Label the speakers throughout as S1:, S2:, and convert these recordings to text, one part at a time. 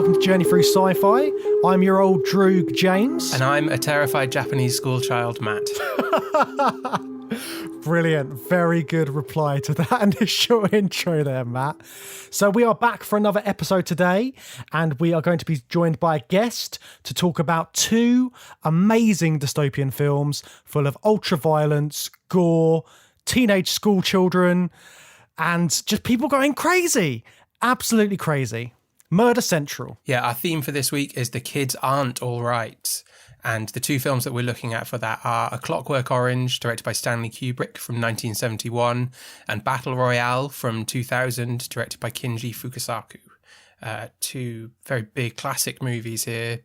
S1: welcome to Journey Through Sci-Fi. I'm your old droog, James.
S2: And I'm a terrified Japanese schoolchild, Matt.
S1: Brilliant. Very good reply to that initial intro there, Matt. So we are back for another episode today, and we are going to be joined by a guest to talk about two amazing dystopian films full of ultra-violence, gore, teenage school children, and just people going crazy. Absolutely crazy. Murder Central.
S2: Yeah, our theme for this week is The Kids Aren't All Right. And the two films that we're looking at for that are A Clockwork Orange, directed by Stnaley Kubrick from 1971, and Battle Royale from 2000, directed by Kinji Fukasaku. Two very big classic movies here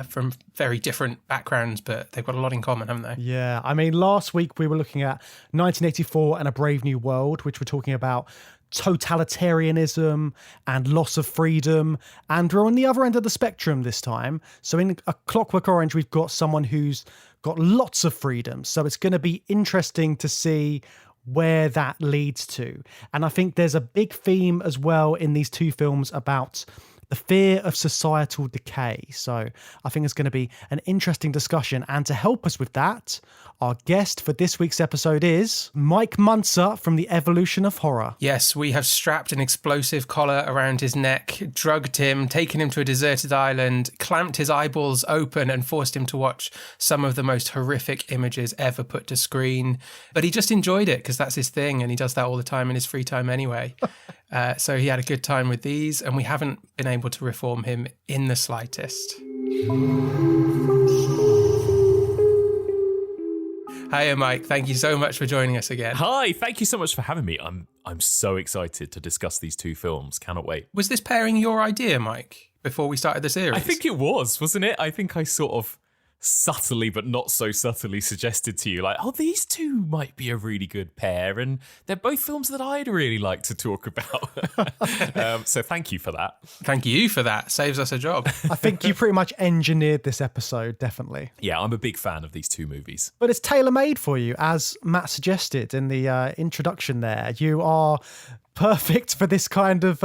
S2: from very different backgrounds, but they've got a lot in common, haven't they?
S1: Yeah, I mean, last week we were looking at 1984 and A Brave New World, which we're talking about totalitarianism and loss of freedom, and we're on the other end of the spectrum this time. So in A Clockwork Orange, we've got someone who's got lots of freedom, so it's going to be interesting to see where that leads to. And I think there's a big theme as well in these two films about the fear of societal decay. So I think it's going to be an interesting discussion. And to help us with that, our guest for this week's episode is Mike Muncer from the Evoloution of Horror.
S2: Yes, we have strapped an explosive collar around his neck, drugged him, taken him to a deserted island, clamped his eyeballs open and forced him to watch some of the most horrific images ever put to screen. But he just enjoyed it because that's his thing, and he does that all the time in his free time anyway. So he had a good time with these, and we haven't been able to reform him in the slightest. Hiya, Mike. Thank you so much for joining us again.
S3: Hi, thank you so much for having me. I'm so excited to discuss these two films. Cannot wait.
S2: Was this pairing your idea, Mike, before we started the series?
S3: I think it was, wasn't it? I think I sort of subtly but not so subtly suggested to you, like, oh, these two might be a really good pair, and they're both films that I'd really like to talk about. So thank you for that.
S2: Thank you for that. Saves us a job.
S1: I think you pretty much engineered this episode, definitely.
S3: Yeah, I'm a big fan of these two movies.
S1: But it's tailor-made for you, as Matt suggested in the introduction there. You are perfect for this kind of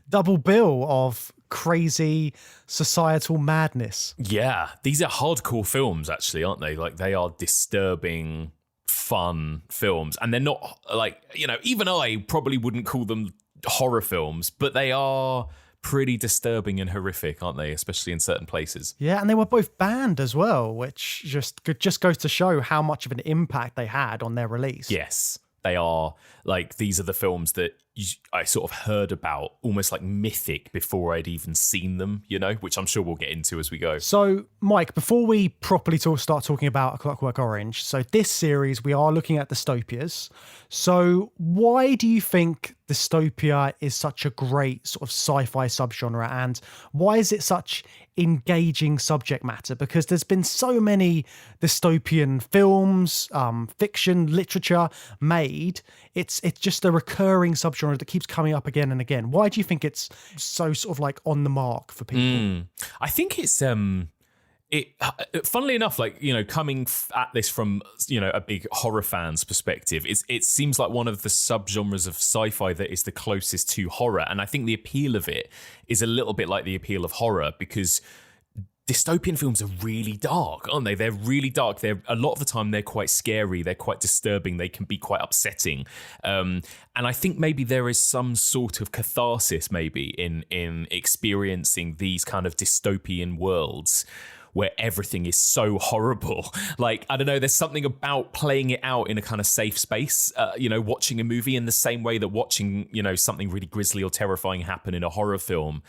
S1: double bill of crazy societal madness.
S3: Yeah, these are hardcore films, actually, aren't they? Like, they are disturbing, fun films. And they're not, like, you know, even I probably wouldn't call them horror films, but they are pretty disturbing and horrific, aren't they? Especially in certain places.
S1: Yeah, and they were both banned as well, which just goes to show how much of an impact they had on their release.
S3: Yes, they are. Like, these are the films that I sort of heard about, almost like mythic, before I'd even seen them, you know, which I'm sure we'll get into as we go.
S1: So, Mike, before we properly start talking about A Clockwork Orange, so this series, we are looking at dystopias. So why do you think dystopia is such a great sort of sci-fi subgenre, and why is it such engaging subject matter? Because there's been so many dystopian films, fiction, literature made. It's just a recurring subgenre that keeps coming up again and again. Why do you think it's so sort of like on the mark for people?
S3: I think it's funnily enough, like, you know, coming at this from, you know, a big horror fan's perspective, it seems like one of the subgenres of sci-fi that is the closest to horror. And I think the appeal of it is a little bit like the appeal of horror, because dystopian films are really dark, aren't they? They're really dark. A lot of the time they're quite scary. They're quite disturbing. They can be quite upsetting. And I think maybe there is some sort of catharsis maybe in experiencing these kind of dystopian worlds where everything is so horrible. Like, I don't know, there's something about playing it out in a kind of safe space, you know, watching a movie in the same way that watching, you know, something really grisly or terrifying happen in a horror film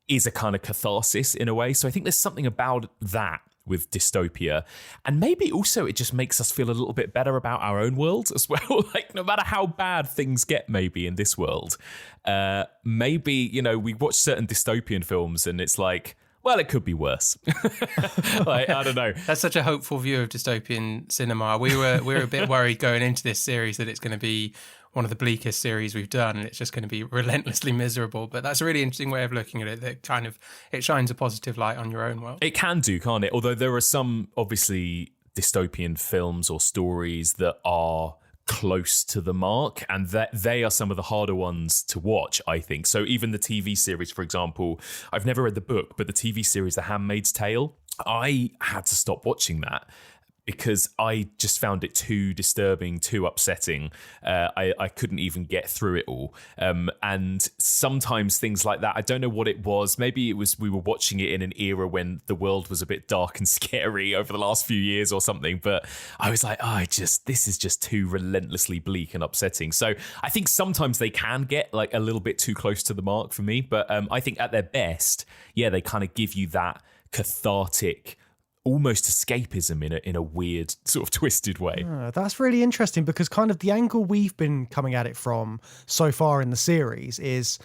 S3: is a kind of catharsis in a way. So I think there's something about that with dystopia. And maybe also it just makes us feel a little bit better about our own world as well. Like, no matter how bad things get maybe in this world, maybe, you know, we watch certain dystopian films and it's like, well, it could be worse. Like, I don't know.
S2: That's such a hopeful view of dystopian cinema. We were a bit worried going into this series that it's going to be one of the bleakest series we've done, and it's just going to be relentlessly miserable. But that's a really interesting way of looking at it, that kind of, it shines a positive light on your own world.
S3: It can do, can't it? Although there are some, obviously, dystopian films or stories that are close to the mark, and that they are some of the harder ones to watch, I think. So even the TV series, for example, I've never read the book, but the TV series The Handmaid's Tale, I had to stop watching that because I just found it too disturbing, too upsetting. I couldn't even get through it all. And sometimes things like that, I don't know what it was. Maybe it was we were watching it in an era when the world was a bit dark and scary over the last few years or something. But I was like, this is just too relentlessly bleak and upsetting. So I think sometimes they can get like a little bit too close to the mark for me. But I think at their best, yeah, they kind of give you that cathartic, almost escapism in a weird sort of twisted way.
S1: That's really interesting because kind of the angle we've been coming at it from so far in the series is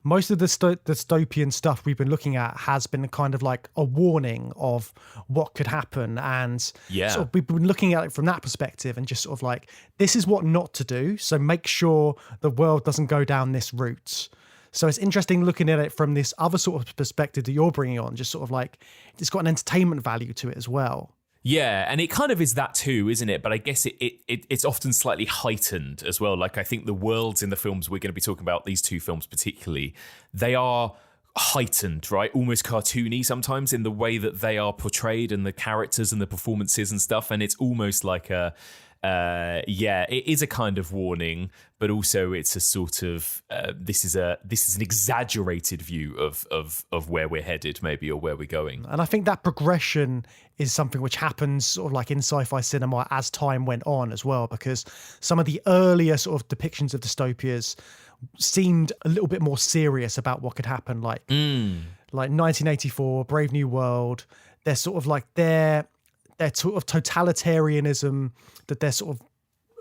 S1: most of the dystopian stuff we've been looking at has been kind of like a warning of what could happen. And sort of we've been looking at it from that perspective and just sort of like, this is what not to do. So make sure the world doesn't go down this route. So it's interesting looking at it from this other sort of perspective that you're bringing on, just sort of like it's got an entertainment value to it as well.
S3: Yeah, and it kind of is that too, isn't it? But I guess it's often slightly heightened as well. Like I think the worlds in the films we're going to be talking about, these two films particularly, they are heightened, right? Almost cartoony sometimes in the way that they are portrayed and the characters and the performances and stuff. And it's almost like it is a kind of warning, but also it's a sort of this is an exaggerated view of where we're headed, maybe, or where we're going.
S1: And I think that progression is something which happens sort of like in sci-fi cinema as time went on as well, because some of the earlier sort of depictions of dystopias seemed a little bit more serious about what could happen, like 1984, Brave New World. They're sort of like their sort of totalitarianism that they're sort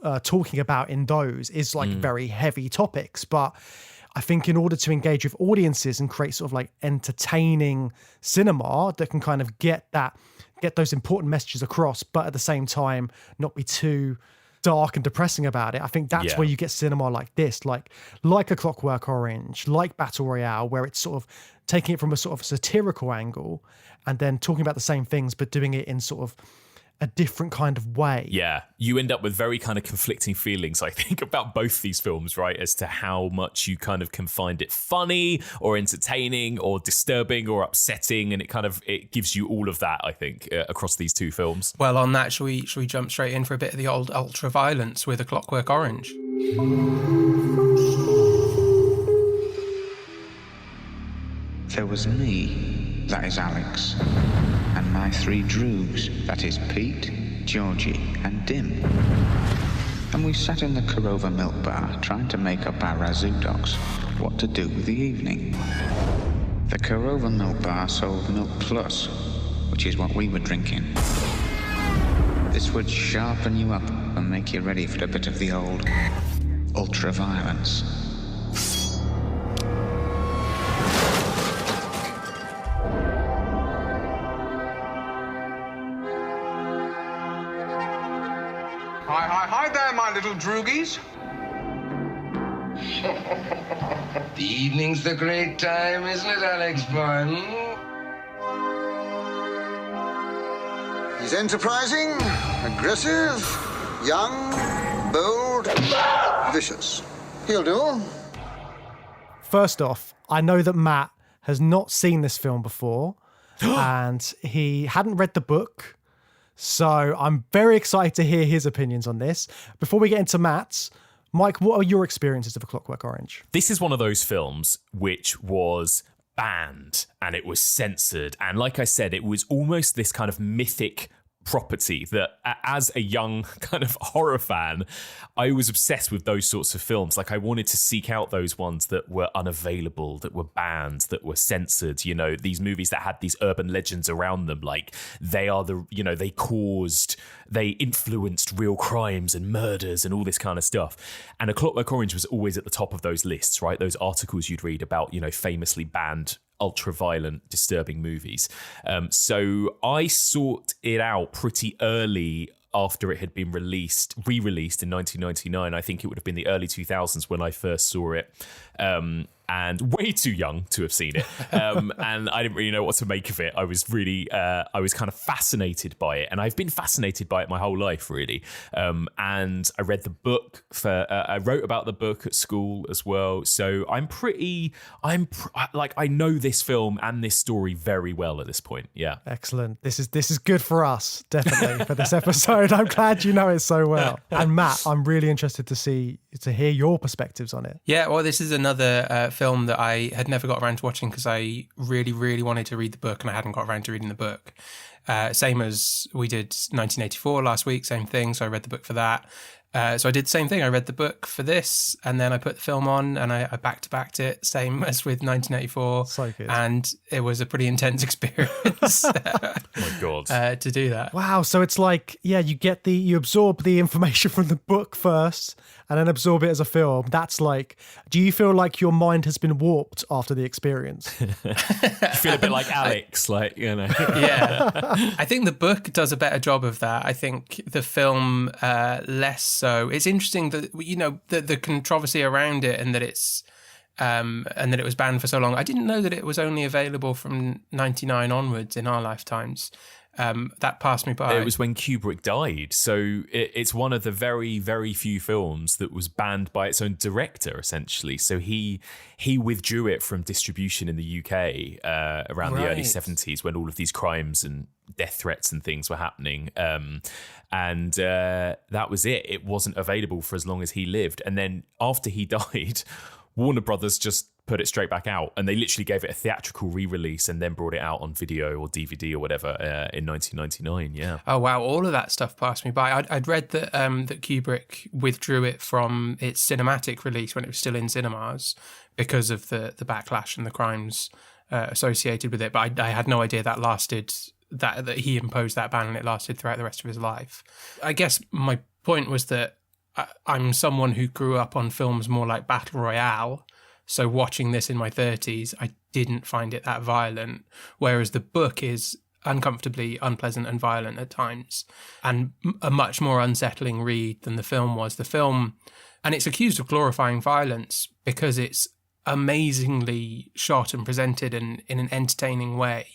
S1: of talking about in those is like very heavy topics. But I think in order to engage with audiences and create sort of like entertaining cinema that can kind of get those important messages across, but at the same time not be too dark and depressing about it, I think that's where you get cinema like this, like a Clockwork Orange, like Battle Royale, where it's sort of taking it from a sort of satirical angle and then talking about the same things, but doing it in sort of a different kind of way.
S3: Yeah, you end up with very kind of conflicting feelings, I think, about both these films, right? As to how much you kind of can find it funny or entertaining or disturbing or upsetting. And it gives you all of that, I think, across these two films.
S2: Well, on that, shall we jump straight in for a bit of the old ultra violence with A Clockwork Orange?
S4: There was me, that is Alex, and my three droogs, that is Pete, Georgie, and Dim. And we sat in the Korova milk bar trying to make up our razoo docs what to do with the evening. The Korova milk bar sold Milk Plus, which is what we were drinking. This would sharpen you up and make you ready for a bit of the old ultra-violence.
S5: Hi there, my little droogies.
S6: The evening's the great time, isn't it, Alex Boyle?
S5: He's enterprising, aggressive, young, bold, vicious. He'll do.
S1: First off, I know that Matt has not seen this film before and he hadn't read the book. So I'm very excited to hear his opinions on this. Before we get into Matt's, Mike, what are your experiences of A Clockwork Orange?
S3: This is one of those films which was banned and it was censored. And like I said, it was almost this kind of mythic property that as a young kind of horror fan, I was obsessed with those sorts of films. Like I wanted to seek out those ones that were unavailable, that were banned, that were censored, you know, these movies that had these urban legends around them. Like they influenced real crimes and murders and all this kind of stuff. And A Clockwork Orange was always at the top of those lists, right? Those articles you'd read about, you know, famously banned ultra-violent, disturbing movies. So I sought it out pretty early after it had been re-released in 1999. I think it would have been the early 2000s when I first saw it. and way too young to have seen it. And I didn't really know what to make of it. I was kind of fascinated by it, and I've been fascinated by it my whole life, really. And I read the book I wrote about the book at school as well. So I know this film and this story very well at this point. Yeah.
S1: Excellent. This is good for us, definitely, for this episode. I'm glad you know it so well. And Matt, I'm really interested to hear your perspectives on it.
S2: Yeah, well, this is another film that I had never got around to watching because I really, really wanted to read the book and I hadn't got around to reading the book. Same as we did 1984 last week, same thing. So I read the book for that. So I did the same thing. I read the book for this, and then I put the film on, and I back-to-backed it, same as with 1984.
S1: So good.
S2: And it was a pretty intense experience.
S3: Oh my God.
S2: To do that.
S1: Wow. So it's like, yeah, you absorb the information from the book first, and then absorb it as a film. That's like, do you feel like your mind has been warped after the experience?
S3: You feel a bit like Alex, like, you know.
S2: Yeah. I think the book does a better job of that. I think the film less so. It's interesting that, you know, the controversy around it and that it's and that it was banned for so long. I didn't know that it was only available from 99 onwards in our lifetimes. That passed me by.
S3: It was when Kubrick died. So it's one of the very, very few films that was banned by its own director, essentially. So he withdrew it from distribution in the UK around the early 70s when all of these crimes and death threats and things were happening. And that was it. It wasn't available for as long as he lived. And then after he died, Warner Brothers just put it straight back out, and they literally gave it a theatrical re-release and then brought it out on video or DVD or whatever in 1999. Yeah.
S2: Oh wow, all of that stuff passed me by. I'd read that that Kubrick withdrew it from its cinematic release when it was still in cinemas because of the backlash and the crimes associated with it. But I had no idea that lasted. That he imposed that ban and it lasted throughout the rest of his life. I guess my point was that I'm someone who grew up on films more like Battle Royale. So watching this in my 30s, I didn't find it that violent, whereas the book is uncomfortably unpleasant and violent at times, and a much more unsettling read than the film was. The film, and it's accused of glorifying violence because it's amazingly shot and presented in an entertaining way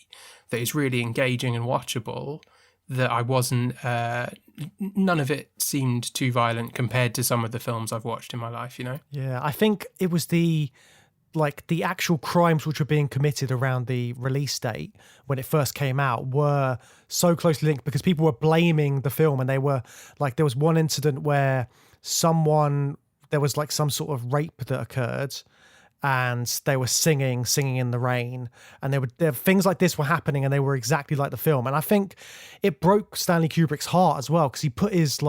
S2: that is really engaging and watchable, that I wasn't... none of it seemed too violent compared to some of the films I've watched in my life, you know?
S1: Yeah, I think it was the actual crimes which were being committed around the release date when it first came out were so closely linked because people were blaming the film, and they were like, there was one incident where there was like some sort of rape that occurred, and they were singing in the rain, and there things like this were happening, and they were exactly like the film. And I think it broke Stanley Kubrick's heart as well, because he put his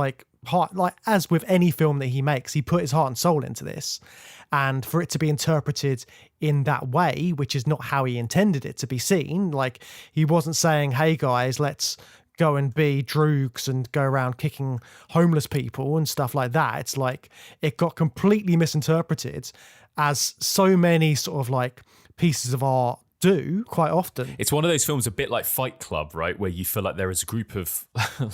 S1: heart, like as with any film that he makes, he put his heart and soul into this, and for it to be interpreted in that way, which is not how he intended it to be seen. Like, he wasn't saying, hey guys, let's go and be droogs and go around kicking homeless people and stuff like that. It's like it got completely misinterpreted, as so many sort of like pieces of art do quite often.
S3: It's one of those films a bit like Fight Club, right, where you feel like there is a group of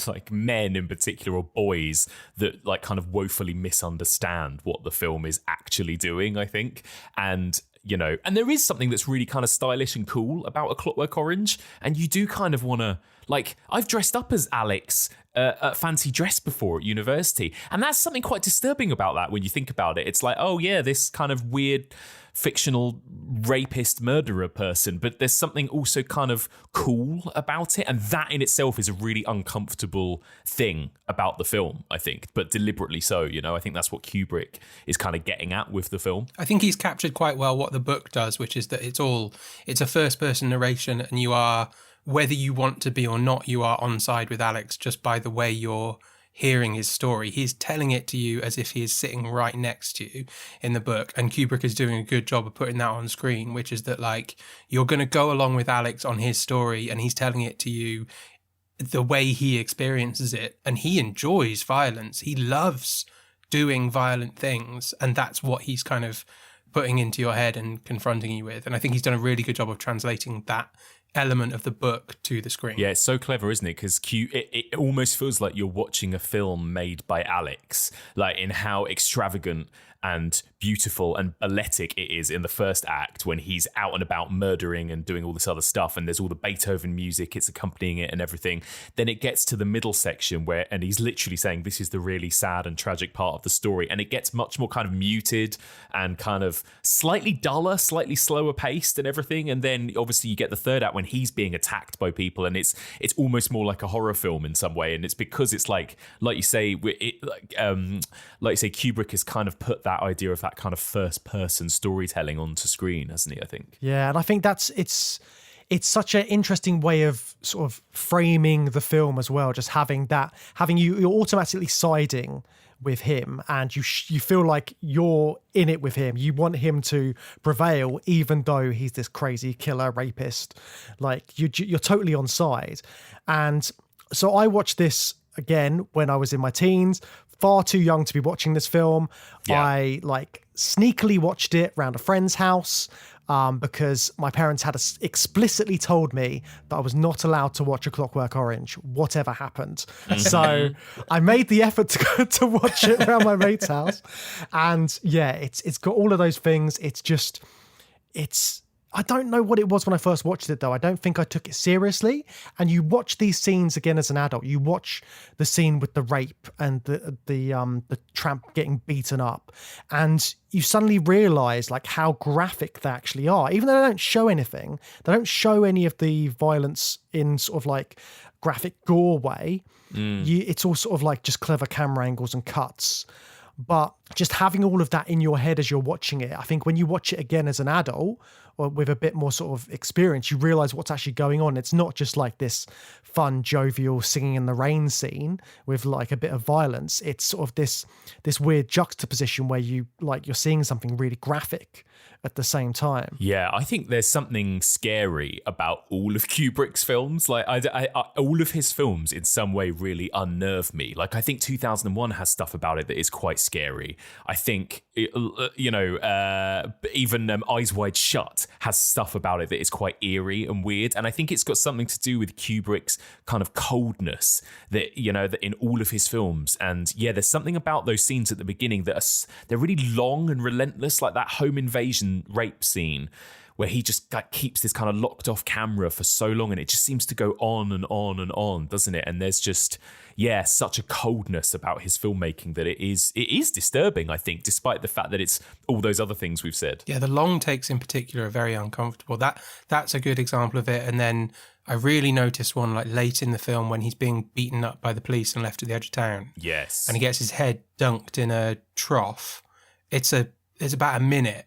S3: like men in particular, or boys, that like kind of woefully misunderstand what the film is actually doing, I think. And you know, and there is something that's really kind of stylish and cool about A Clockwork Orange, and you do kind of want to, like, I've dressed up as Alex at fancy dress before at university, and that's something quite disturbing about that when you think about it. It's like, oh yeah, this kind of weird fictional rapist murderer person, but there's something also kind of cool about it, and that in itself is a really uncomfortable thing about the film, I think, but deliberately so. You know, I think that's what Kubrick is kind of getting at with the film.
S2: I think he's captured quite well what the book does, which is that it's a first person narration, and you are, whether you want to be or not, you are on side with Alex just by the way you're hearing his story. He's telling it to you as if he is sitting right next to you in the book, and Kubrick is doing a good job of putting that on screen, which is that, like, you're going to go along with Alex on his story, and he's telling it to you the way he experiences it, and he enjoys violence. He loves doing violent things, and that's what he's kind of putting into your head and confronting you with. And I think he's done a really good job of translating that element of the book to the screen.
S3: Yeah, it's so clever, isn't it? Because it almost feels like you're watching a film made by Alex, like in how extravagant and beautiful and balletic it is in the first act when he's out and about murdering and doing all this other stuff, and there's all the Beethoven music, it's accompanying it and everything. Then it gets to the middle section and he's literally saying this is the really sad and tragic part of the story, and it gets much more kind of muted and kind of slightly duller, slightly slower paced and everything. And then obviously you get the third act when he's being attacked by people, and it's almost more like a horror film in some way. And it's because it's like you say, Kubrick has kind of put that idea of that kind of first person storytelling onto screen, hasn't he? I think.
S1: Yeah, and I think it's such an interesting way of sort of framing the film as well. Just having you're automatically siding with him, and you feel like you're in it with him. You want him to prevail, even though he's this crazy killer rapist. Like you're totally on side. And so I watched this again when I was in my teens. Far too young to be watching this film. Yeah. I sneakily watched it around a friend's house because my parents had explicitly told me that I was not allowed to watch A Clockwork Orange, whatever happened. So I made the effort to go to watch it around my mate's house. And yeah, it's got all of those things. I don't know what it was when I first watched it, though. I don't think I took it seriously. And you watch these scenes again as an adult. You watch the scene with the rape and the tramp getting beaten up, and you suddenly realise how graphic they actually are. Even though they don't show anything, they don't show any of the violence in sort of graphic gore way. It's all sort of just clever camera angles and cuts. But just having all of that in your head as you're watching it, I think when you watch it again as an adult or with a bit more sort of experience, you realize what's actually going on. It's not just this fun, jovial singing in the rain scene with a bit of violence. It's sort of this weird juxtaposition where you're seeing something really graphic at the same time.
S3: Yeah, I think there's something scary about all of Kubrick's films. All of his films in some way really unnerve me. I think 2001 has stuff about it that is quite scary. I think, even Eyes Wide Shut has stuff about it that is quite eerie and weird. And I think it's got something to do with Kubrick's kind of coldness that in all of his films. And yeah, there's something about those scenes at the beginning that they're really long and relentless, like that home invasion rape scene where he just keeps this kind of locked off camera for so long, and it just seems to go on and on and on, doesn't it? And there's just such a coldness about his filmmaking that it is disturbing, I think, despite the fact that it's all those other things we've said.
S2: Yeah, the long takes in particular are very uncomfortable. That's a good example of it. And then I really noticed one late in the film when he's being beaten up by the police and left at the edge of town.
S3: Yes.
S2: And he gets his head dunked in a trough. It's about a minute.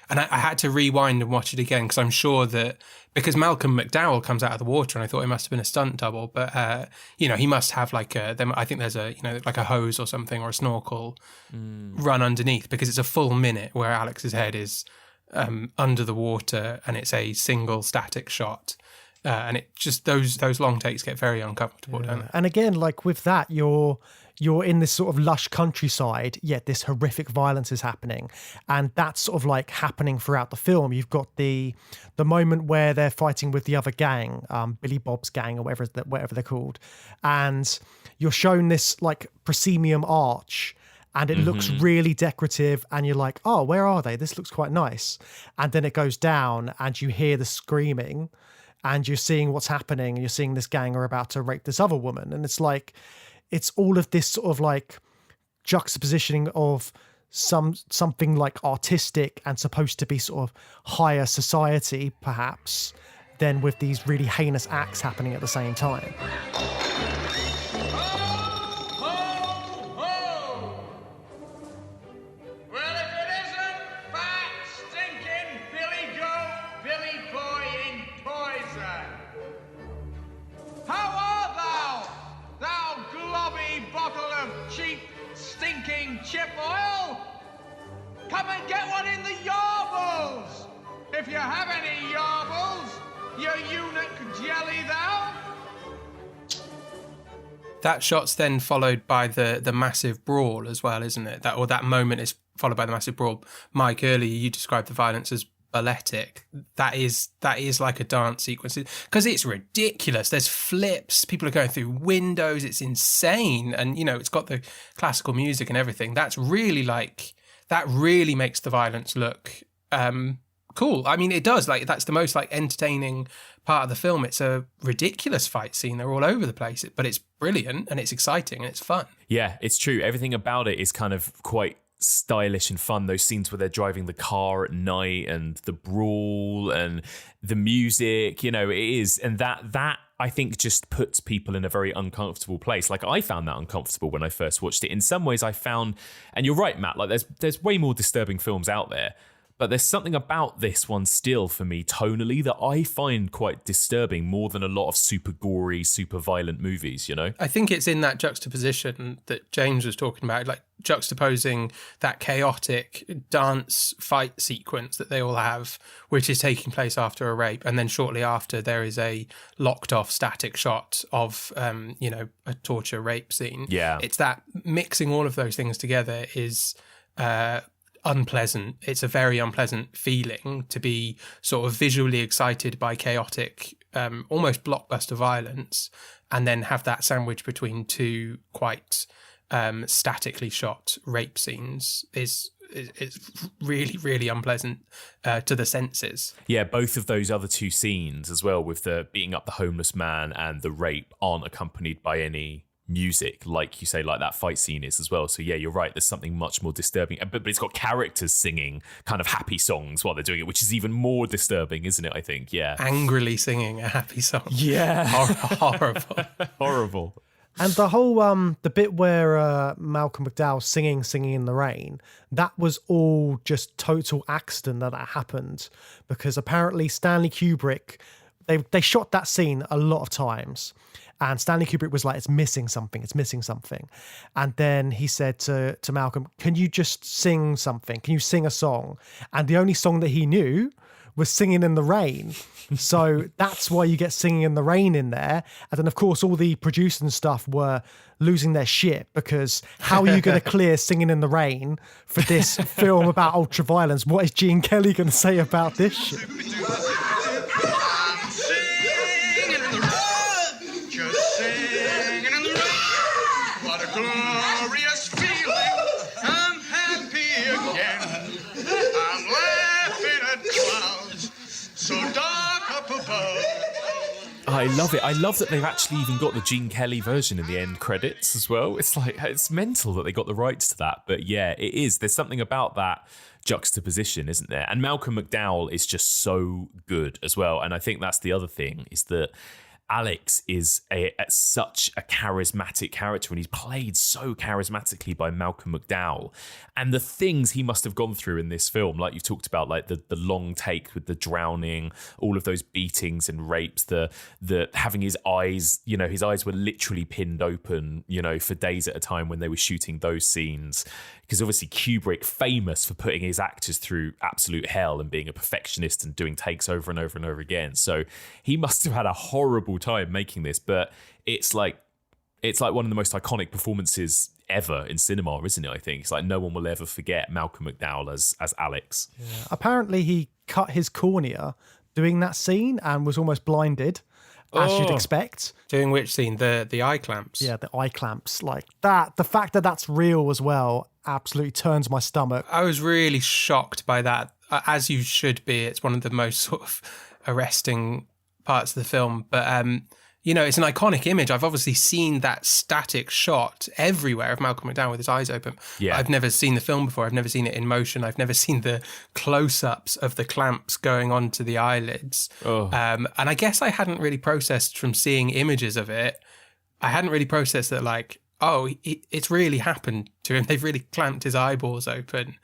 S2: And I had to rewind and watch it again because I'm sure that because Malcolm McDowell comes out of the water, and I thought it must have been a stunt double, but he must have I think there's a a hose or something or a snorkel run underneath, because it's a full minute where Alex's head is under the water and it's a single static shot, and it just those long takes get very uncomfortable, don't they?
S1: And again, with that, you're in this sort of lush countryside, yet this horrific violence is happening. And that's sort of happening throughout the film. You've got the moment where they're fighting with the other gang, Billy Bob's gang or whatever they're called. And you're shown this proscenium arch, and it looks really decorative, and you're like, oh, where are they? This looks quite nice. And then it goes down and you hear the screaming and you're seeing what's happening, and you're seeing this gang are about to rape this other woman. And it's all of this sort of juxtapositioning of something artistic and supposed to be sort of higher society, perhaps, than with these really heinous acts happening at the same time.
S5: Chip oil? Come and get one in the yarbles! If you have any yarbles, you eunuch jelly thou!
S2: That shot's then followed by the massive brawl as well, isn't it? That moment is followed by the massive brawl. Mike, earlier you described the violence as balletic. That is like a dance sequence because it's ridiculous. There's flips, people are going through windows, it's insane, and it's got the classical music and everything. That really makes the violence look cool. I mean, it does. Like, that's the most entertaining part of the film. It's a ridiculous fight scene. They're all over the place, but it's brilliant and it's exciting and it's fun.
S3: Yeah, it's true. Everything about it is kind of quite stylish and fun. Those scenes where they're driving the car at night and the brawl and the music, it is. And that I think just puts people in a very uncomfortable place. Like, I found that uncomfortable when I first watched it. In some ways I found, and you're right, Matt, like there's way more disturbing films out there. But there's something about this one still, for me, tonally, that I find quite disturbing more than a lot of super gory, super violent movies,
S2: I think it's in that juxtaposition that James was talking about, like juxtaposing that chaotic dance fight sequence that they all have, which is taking place after a rape. And then shortly after, there is a locked off static shot of, a torture rape scene.
S3: Yeah.
S2: It's that mixing all of those things together is unpleasant. It's a very unpleasant feeling to be sort of visually excited by chaotic, almost blockbuster violence, and then have that sandwich between two quite statically shot rape scenes is really, really unpleasant to the senses.
S3: Yeah, both of those other two scenes as well, with the beating up the homeless man and the rape, aren't accompanied by any music, like you say, like that fight scene is as well. So yeah, you're right, there's something much more disturbing, but it's got characters singing kind of happy songs while they're doing it, which is even more disturbing, isn't it? I think. Yeah,
S2: angrily singing a happy song.
S3: Yeah.
S2: Horrible.
S1: And the whole the bit where Malcolm McDowell's singing in the rain, that was all just total accident that happened, because apparently Stanley Kubrick, they shot that scene a lot of times. And Stanley Kubrick was like, it's missing something. And then he said to Malcolm, can you just sing something? Can you sing a song? And the only song that he knew was Singing in the Rain. So that's why you get Singing in the Rain in there. And then, of course, all the producers and stuff were losing their shit, because how are you going to clear Singing in the Rain for this film about ultraviolence? What is Gene Kelly going to say about this shit?
S3: I love it. I love that they've actually even got the Gene Kelly version in the end credits as well. It's like, it's mental that they got the rights to that. But yeah, it is. There's something about that juxtaposition, isn't there? And Malcolm McDowell is just so good as well. And I think that's the other thing, is that Alex is such a charismatic character, and he's played so charismatically by Malcolm McDowell. And the things he must have gone through in this film, like you talked about, like the long take with the drowning, all of those beatings and rapes, the having his eyes, his eyes were literally pinned open, for days at a time when they were shooting those scenes. Because obviously Kubrick, famous for putting his actors through absolute hell and being a perfectionist and doing takes over and over and over again. So he must have had a horrible time making this, but it's like one of the most iconic performances ever in cinema, isn't it? I think it's like no one will ever forget Malcolm McDowell as Alex.
S1: Yeah. Apparently he cut his cornea doing that scene and was almost blinded, as you'd expect.
S2: Doing which scene? The eye clamps?
S1: Yeah, the eye clamps. Like that, the fact that that's real as well absolutely turns my stomach.
S2: I was really shocked by that, as you should be. It's one of the most sort of arresting parts of the film. But, it's an iconic image. I've obviously seen that static shot everywhere of Malcolm McDowell with his eyes open.
S3: Yeah.
S2: I've never seen the film before. I've never seen it in motion. I've never seen the close-ups of the clamps going onto the eyelids.
S3: Oh.
S2: And I guess I hadn't really processed from seeing images of it. I hadn't really processed that, like, it's really happened to him. They've really clamped his eyeballs open.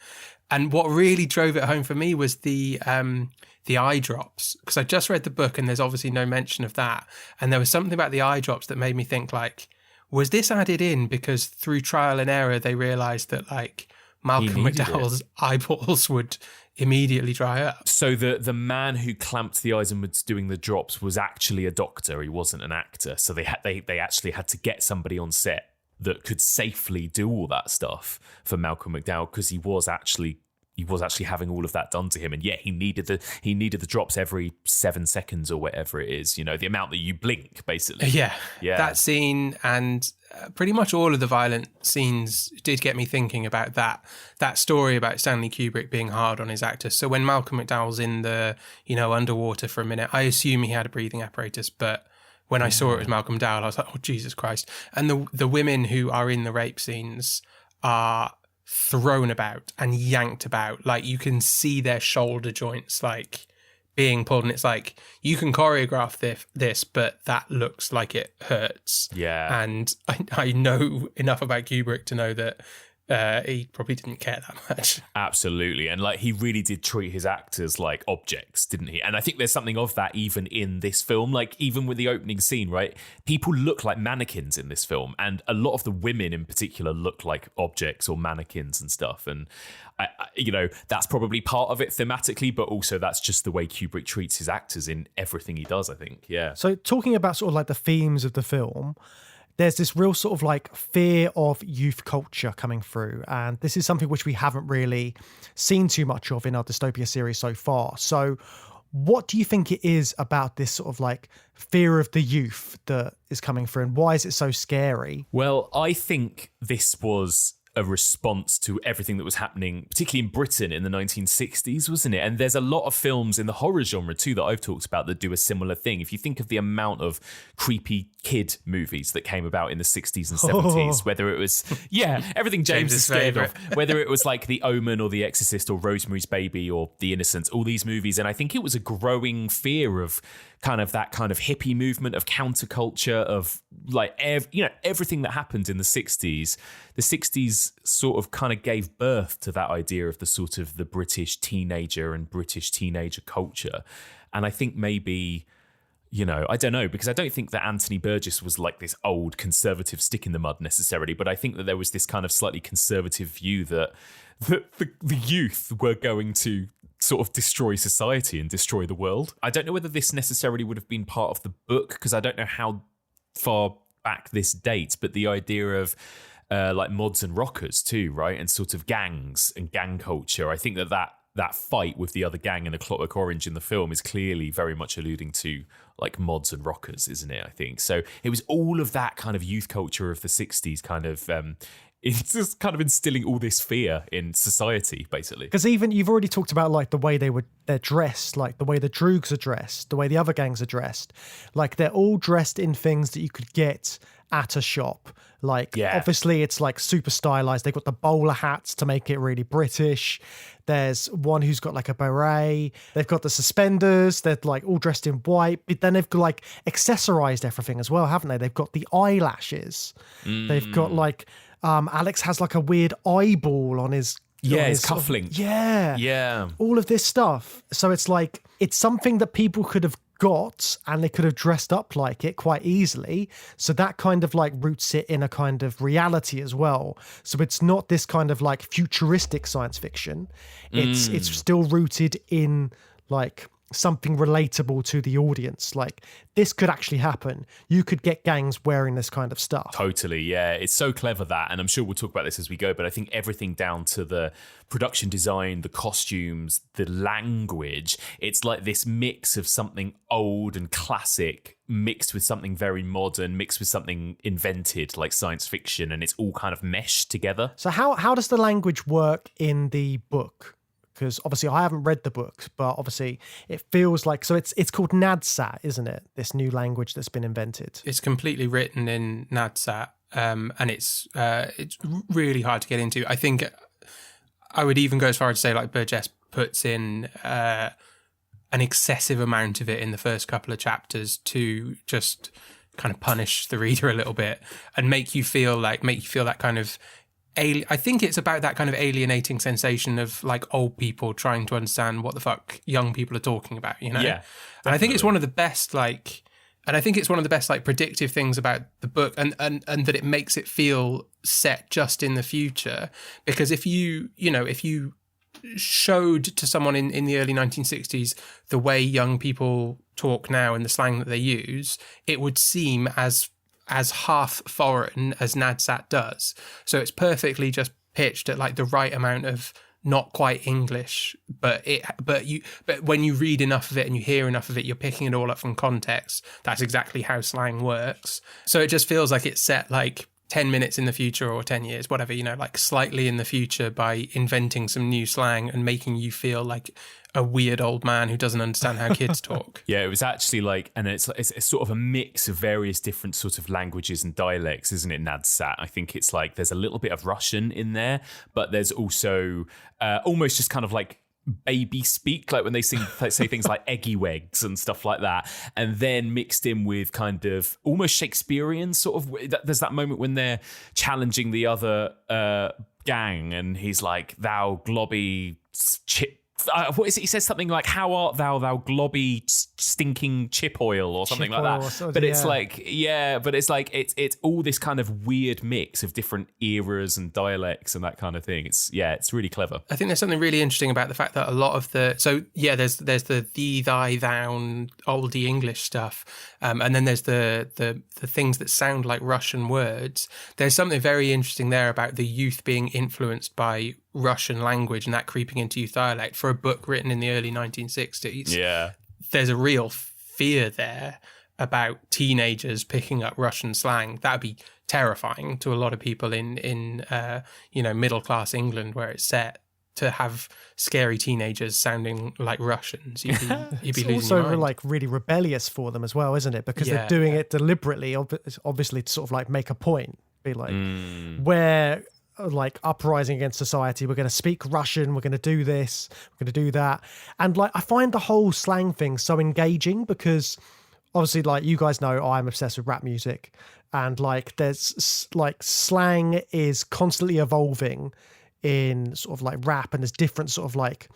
S2: And what really drove it home for me was the eye drops, because I just read the book and there's obviously no mention of that. And there was something about the eye drops that made me think, like, was this added in because through trial and error they realised that, like, Malcolm McDowell's eyeballs would immediately dry up?
S3: So the man who clamped the eyes and was doing the drops was actually a doctor. He wasn't an actor. So they actually had to get somebody on set that could safely do all that stuff for Malcolm McDowell, because he was actually he was actually having all of that done to him, and he needed the drops every 7 seconds or whatever it is, the amount that you blink, basically.
S2: Yeah. That scene and pretty much all of the violent scenes did get me thinking about that story about Stanley Kubrick being hard on his actors. So when Malcolm McDowell's in the underwater for a minute, I assume he had a breathing apparatus, but when I saw it was Malcolm McDowell, I was like, oh Jesus Christ. And the women who are in the rape scenes are thrown about and yanked about, like you can see their shoulder joints like being pulled, and it's like you can choreograph this, but that looks like it hurts. And I know enough about Kubrick to know that he probably didn't care that much.
S3: Absolutely. And like he really did treat his actors like objects, didn't he? And I think there's something of that even in this film. Like even with the opening scene, right? People look like mannequins in this film, and a lot of the women in particular look like objects or mannequins and stuff. And I that's probably part of it thematically, but also that's just the way Kubrick treats his actors in everything he does, I think. Yeah.
S1: So talking about sort of like the themes of the film, there's this real sort of like fear of youth culture coming through. And this is something which we haven't really seen too much of in our Dystopia series so far. So what do you think it is about this sort of like fear of the youth that is coming through, and why is it so scary?
S3: Well, I think this was a response to everything that was happening, particularly in Britain in the 1960s, wasn't it? And there's a lot of films in the horror genre too that I've talked about that do a similar thing. If you think of the amount of creepy kid movies that came about in the 60s and 70s, whether it was, everything James is scared of, whether it was like The Omen or The Exorcist or Rosemary's Baby or The Innocents, all these movies. And I think it was a growing fear of kind of that kind of hippie movement, of counterculture, of like, everything that happened in the 60s. The 60s sort of kind of gave birth to that idea of the sort of the British teenager and British teenager culture. And I think maybe, I don't know, because I don't think that Anthony Burgess was like this old conservative stick in the mud necessarily, but I think that there was this kind of slightly conservative view that the youth were going to sort of destroy society and destroy the world. I don't know whether this necessarily would have been part of the book, because I don't know how far back this dates, but the idea of like mods and rockers too, right? And sort of gangs and gang culture. I think that fight with the other gang in A Clockwork Orange in the film is clearly very much alluding to like mods and rockers, isn't it? I think so. It was all of that kind of youth culture of the 60s kind of it's just kind of instilling all this fear in society, basically.
S1: Because even you've already talked about like the way they're dressed, like the way the Droogs are dressed, the way the other gangs are dressed. Like they're all dressed in things that you could get at a shop. Like obviously it's like super stylized. They've got the bowler hats to make it really British. There's one who's got like a beret. They've got the suspenders. They're like all dressed in white. But then they've got like accessorized everything as well, haven't they? They've got the eyelashes. They've got like Alex has like a weird eyeball on his
S3: his cufflink.
S1: Yeah. All of this stuff. So it's like it's something that people could have got, and they could have dressed up like it quite easily. So that kind of like roots it in a kind of reality as well. So it's not this kind of like futuristic science fiction. It's still rooted in like something relatable to the audience. Like this could actually happen. You could get gangs wearing this kind of stuff.
S3: Totally, yeah. It's so clever that, and I'm sure we'll talk about this as we go, but I think everything down to the production design, the costumes, the language, it's like this mix of something old and classic mixed with something very modern, mixed with something invented like science fiction, and it's all kind of meshed together.
S1: So how does the language work in the book? Because obviously I haven't read the book, but obviously it feels like, so it's called Nadsat, isn't it? This new language that's been invented.
S2: It's completely written in Nadsat, and it's really hard to get into. I think I would even go as far as to say like Burgess puts in an excessive amount of it in the first couple of chapters to just kind of punish the reader a little bit and make you feel that kind of I think it's about that kind of alienating sensation of like old people trying to understand what the fuck young people are talking about, you know?
S3: Yeah.
S2: And I think it's one of the best predictive things about the book, and that it makes it feel set just in the future. Because if you showed to someone in the early 1960s the way young people talk now and the slang that they use, it would seem as half foreign as Nadsat does. So it's perfectly just pitched at like the right amount of not quite English, but when you read enough of it and you hear enough of it, you're picking it all up from context. That's exactly how slang works. So it just feels like it's set like 10 minutes in the future or 10 years, whatever, like slightly in the future by inventing some new slang and making you feel like a weird old man who doesn't understand how kids talk.
S3: Yeah, it was actually like, and it's sort of a mix of various different sorts of languages and dialects, isn't it, Nadsat? I think it's like there's a little bit of Russian in there, but there's also almost just kind of like baby speak, like when they say things like eggy wegs and stuff like that, and then mixed in with kind of almost Shakespearean sort of. There's that moment when they're challenging the other gang, and he's like, "Thou globby chip." What is it? He says something like, "How art thou, thou globby stinking chip oil," or something like that. But it's like, it's all this kind of weird mix of different eras and dialects and that kind of thing. It's really clever.
S2: I think there's something really interesting about the fact that a lot of there's the thee, thy, thou, oldie English stuff, and then there's the things that sound like Russian words. There's something very interesting there about the youth being influenced by Russian language and that creeping into youth dialect for a book written in the early 1960s.
S3: Yeah. There's
S2: a real fear there about teenagers picking up Russian slang. That would be terrifying to a lot of people in middle class England where it's set, to have scary teenagers sounding like Russians. You'd be
S1: it's
S2: losing
S1: also
S2: your mind.
S1: like really rebellious for them as well, isn't it? Because they're doing it deliberately, obviously to sort of like make a point, be like, where like uprising against society, we're going to speak Russian, we're going to do this, we're going to do that. And like, I find the whole slang thing so engaging because obviously, like, you guys know I'm obsessed with rap music, and like there's like slang is constantly evolving in sort of like rap, and there's different sort of like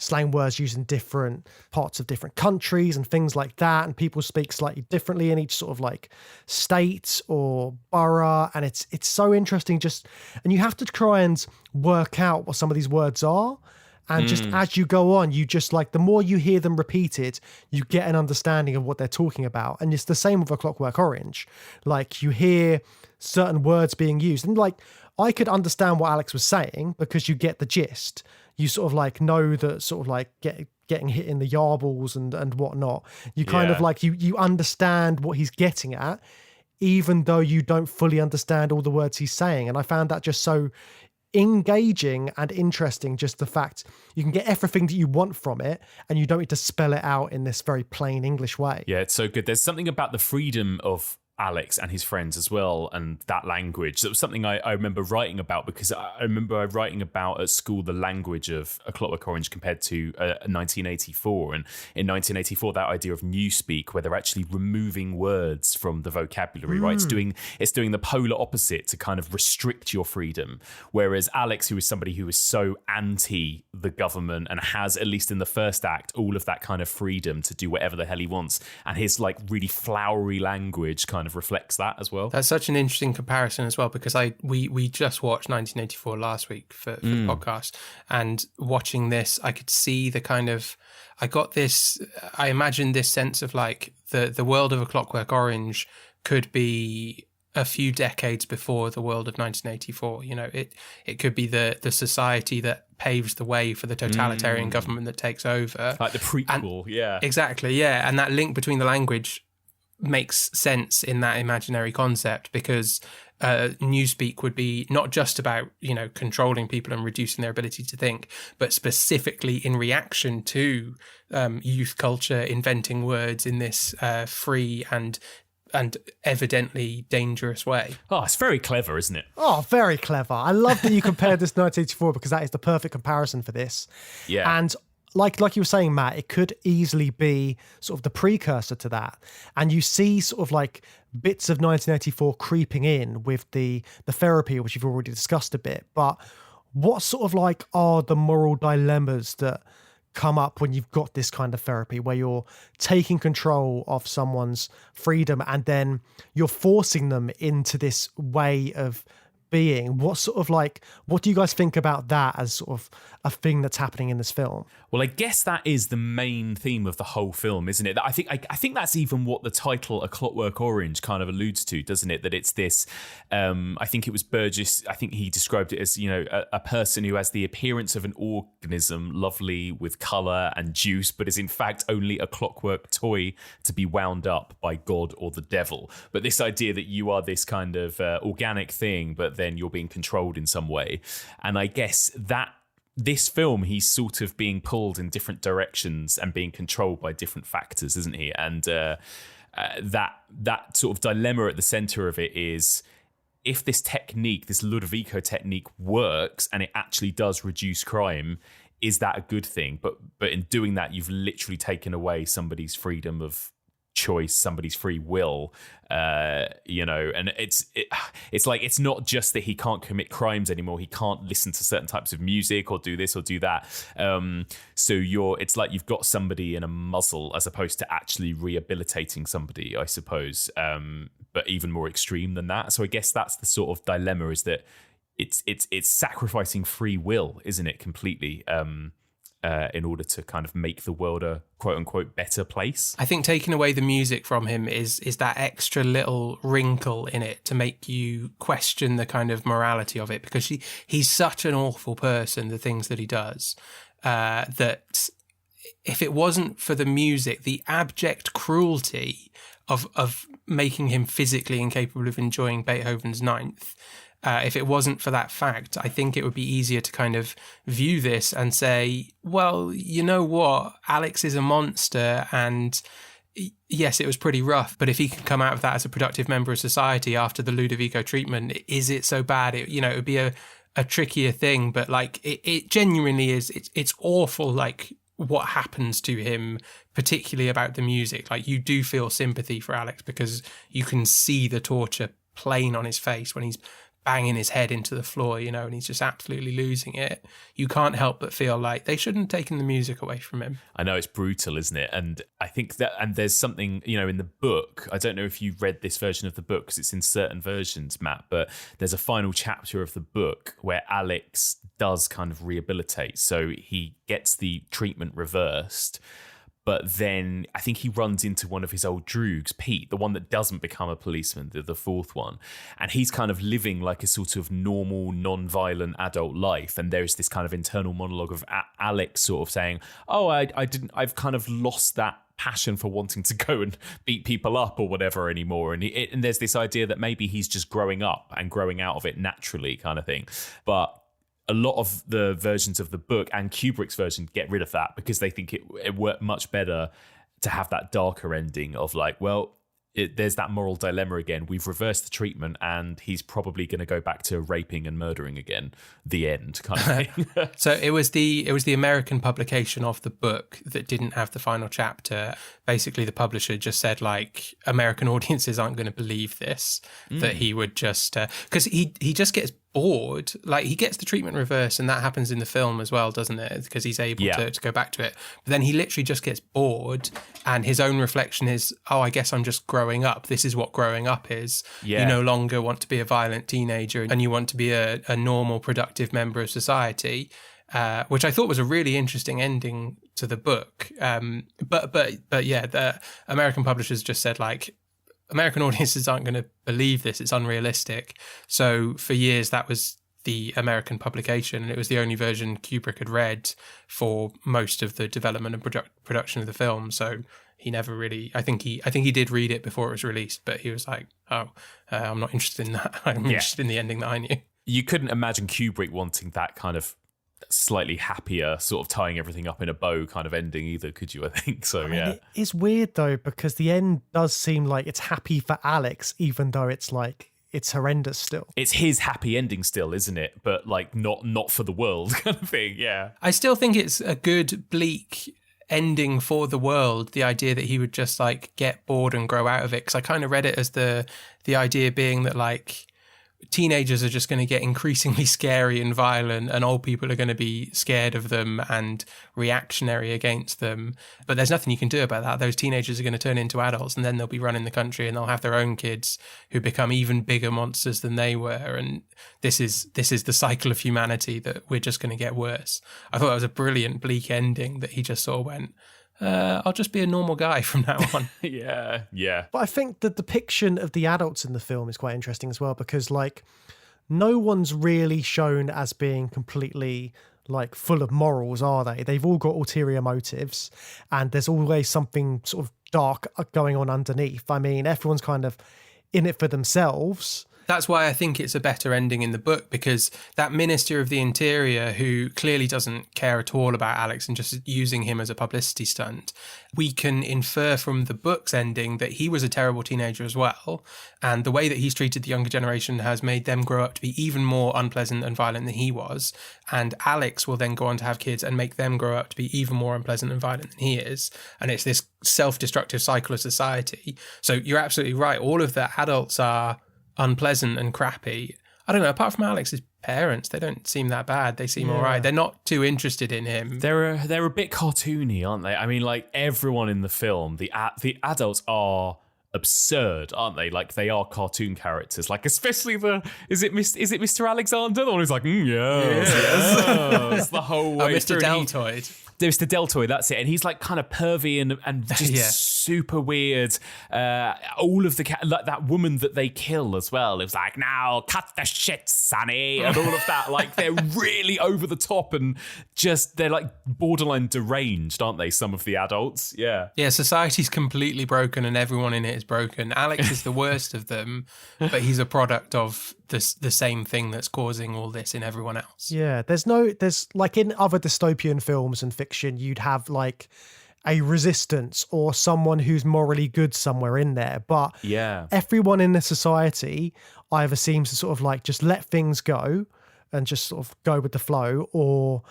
S1: slang words used in different parts of different countries and things like that, and people speak slightly differently in each sort of like state or borough, and it's so interesting and you have to try and work out what some of these words are, and just as you go on, you just like, the more you hear them repeated, you get an understanding of what they're talking about. And it's the same with A Clockwork Orange. Like, you hear certain words being used, and like, I could understand what Alex was saying because you get the gist. You sort of like know that sort of like getting hit in the yarbles and whatnot. You kind of like, you understand what he's getting at, even though you don't fully understand all the words he's saying. And I found that just so engaging and interesting, just the fact you can get everything that you want from it and you don't need to spell it out in this very plain English way.
S3: Yeah, it's so good. There's something about the freedom of Alex and his friends as well, and that language. That was something I remember writing about, because I remember writing about at school the language of A Clockwork Orange compared to 1984. And in 1984, that idea of newspeak, where they're actually removing words from the vocabulary, right? It's doing the polar opposite to kind of restrict your freedom. Whereas Alex, who is somebody who is so anti the government and has, at least in the first act, all of that kind of freedom to do whatever the hell he wants, and his like really flowery language kind of reflects that as well.
S2: That's such an interesting comparison as well, because we just watched 1984 last week for the podcast, and watching this, I could see the kind of, I imagined this sense of like the world of A Clockwork Orange could be a few decades before the world of 1984. You know, it could be the society that paves the way for the totalitarian government that takes over,
S3: like the prequel.
S2: Exactly, and that link between the language makes sense in that imaginary concept, because newspeak would be not just about, controlling people and reducing their ability to think, but specifically in reaction to youth culture inventing words in this free and evidently dangerous way.
S3: Oh, it's very clever, isn't it?
S1: Oh, very clever. I love that you compared this to 1984, because that is the perfect comparison for this.
S3: Yeah.
S1: And like you were saying, Matt, it could easily be sort of the precursor to that. And you see sort of like bits of 1984 creeping in with the therapy, which you've already discussed a bit. But what sort of like are the moral dilemmas that come up when you've got this kind of therapy, where you're taking control of someone's freedom and then you're forcing them into this way of being. What do you guys think about that as sort of a thing that's happening in this film?
S3: Well, I guess that is the main theme of the whole film, isn't it? I think that's even what the title A Clockwork Orange kind of alludes to, doesn't it? That it's this, I think it was Burgess, I think he described it as, a person who has the appearance of an organism, lovely with colour and juice, but is in fact only a clockwork toy to be wound up by God or the devil. But this idea that you are this kind of organic thing, but then you're being controlled in some way. And I guess that this film, he's sort of being pulled in different directions and being controlled by different factors, isn't he? And that sort of dilemma at the center of it is, if this technique, this Ludovico technique works and it actually does reduce crime, is that a good thing? But in doing that, you've literally taken away somebody's freedom of choice, somebody's free will, and it's like, it's not just that he can't commit crimes anymore, he can't listen to certain types of music or do this or do that, so it's like you've got somebody in a muzzle as opposed to actually rehabilitating somebody, I suppose, but even more extreme than that. So I guess that's the sort of dilemma, is that it's sacrificing free will, isn't it, completely, in order to kind of make the world a quote-unquote better place.
S2: I think taking away the music from him is that extra little wrinkle in it to make you question the kind of morality of it, because he's such an awful person, the things that he does, that if it wasn't for the music, the abject cruelty of making him physically incapable of enjoying Beethoven's Ninth, if it wasn't for that fact, I think it would be easier to kind of view this and say, well, you know what, Alex is a monster, and yes, it was pretty rough, but if he can come out of that as a productive member of society after the Ludovico treatment, is it so bad? It would be a trickier thing, but like it genuinely is. It's awful, like what happens to him, particularly about the music. Like, you do feel sympathy for Alex because you can see the torture plain on his face when he's banging his head into the floor, and he's just absolutely losing it. You can't help but feel like they shouldn't have taken the music away from him.
S3: I know, it's brutal, isn't it? And I think that, and there's something, in the book, I don't know if you read this version of the book because it's in certain versions, Matt, but there's a final chapter of the book where Alex does kind of rehabilitate. So he gets the treatment reversed, but then I think he runs into one of his old droogs, Pete, the one that doesn't become a policeman, the fourth one. And he's kind of living like a sort of normal, non-violent adult life. And there's this kind of internal monologue of Alex sort of saying, I've kind of lost that passion for wanting to go and beat people up or whatever anymore. And there's this idea that maybe he's just growing up and growing out of it naturally, kind of thing. But a lot of the versions of the book and Kubrick's version get rid of that because they think it worked much better to have that darker ending of like, well, there's that moral dilemma again. We've reversed the treatment and he's probably going to go back to raping and murdering again. The end, kind of thing.
S2: So it was the American publication of the book that didn't have the final chapter. Basically, the publisher just said, like, American audiences aren't going to believe this, that he would just... Because he just gets bored. Like, he gets the treatment reversed, and that happens in the film as well, doesn't it? Because he's able to go back to it. But then he literally just gets bored, and his own reflection is, oh, I guess I'm just growing up. This is what growing up is. Yeah. You no longer want to be a violent teenager, and you want to be a normal, productive member of society. Which I thought was a really interesting ending to the book. But yeah, the American publishers just said, like, American audiences aren't going to believe this. It's unrealistic. So for years, that was the American publication, and it was the only version Kubrick had read for most of the development and production of the film. So he never really, I think he did read it before it was released, but he was like, I'm not interested in that. I'm interested in the ending that I knew.
S3: You couldn't imagine Kubrick wanting that kind of slightly happier, sort of tying everything up in a bow kind of ending either, could you? I think so. Yeah,
S1: it's weird though, because the end does seem like it's happy for Alex, even though it's like it's horrendous still.
S3: It's his happy ending still, isn't it? But like not for the world kind of thing. Yeah,
S2: I still think it's a good bleak ending for the world, the idea that he would just like get bored and grow out of it, because I kind of read it as the idea being that, like, teenagers are just going to get increasingly scary and violent, and old people are going to be scared of them and reactionary against them. But there's nothing you can do about that. Those teenagers are going to turn into adults, and then they'll be running the country, and they'll have their own kids who become even bigger monsters than they were. And this is the cycle of humanity that we're just going to get worse. I thought that was a brilliant, bleak ending that he just sort of went, I'll just be a normal guy from now on.
S3: Yeah.
S1: But I think the depiction of the adults in the film is quite interesting as well, because like no one's really shown as being completely like full of morals, are they? They've all got ulterior motives, and there's always something sort of dark going on underneath. I mean, everyone's kind of in it for themselves.
S2: That's why I think it's a better ending in the book, because that Minister of the Interior, who clearly doesn't care at all about Alex and just using him as a publicity stunt, we can infer from the book's ending that he was a terrible teenager as well. And the way that he's treated the younger generation has made them grow up to be even more unpleasant and violent than he was. And Alex will then go on to have kids and make them grow up to be even more unpleasant and violent than he is. And it's this self-destructive cycle of society. So you're absolutely right. All of the adults are unpleasant and crappy. I don't know, apart from Alex's parents, they don't seem that bad. They seem all right. They're not too interested in him.
S3: They're a bit cartoony, aren't they? I mean, like everyone in the film, the adults are absurd, aren't they? Like they are cartoon characters. Like especially is it Mr. Alexander? The one who's like, yes. The whole way
S2: Mr.
S3: through.
S2: Deltoid.
S3: There's the Deltoid, that's it. And he's like kind of pervy and just super weird. All of like that woman that they kill as well. It was like, now cut the shit, Sonny. And all of that. Like they're really over the top and they're like borderline deranged, aren't they? Some of the adults. Yeah.
S2: Yeah, society's completely broken and everyone in it is broken. Alex is the worst of them, but he's a product of the same thing that's causing all this in everyone else.
S1: Yeah, there's like in other dystopian films and fiction, you'd have like a resistance or someone who's morally good somewhere in there. But everyone in the society either seems to sort of like just let things go and just sort of go with the flow, or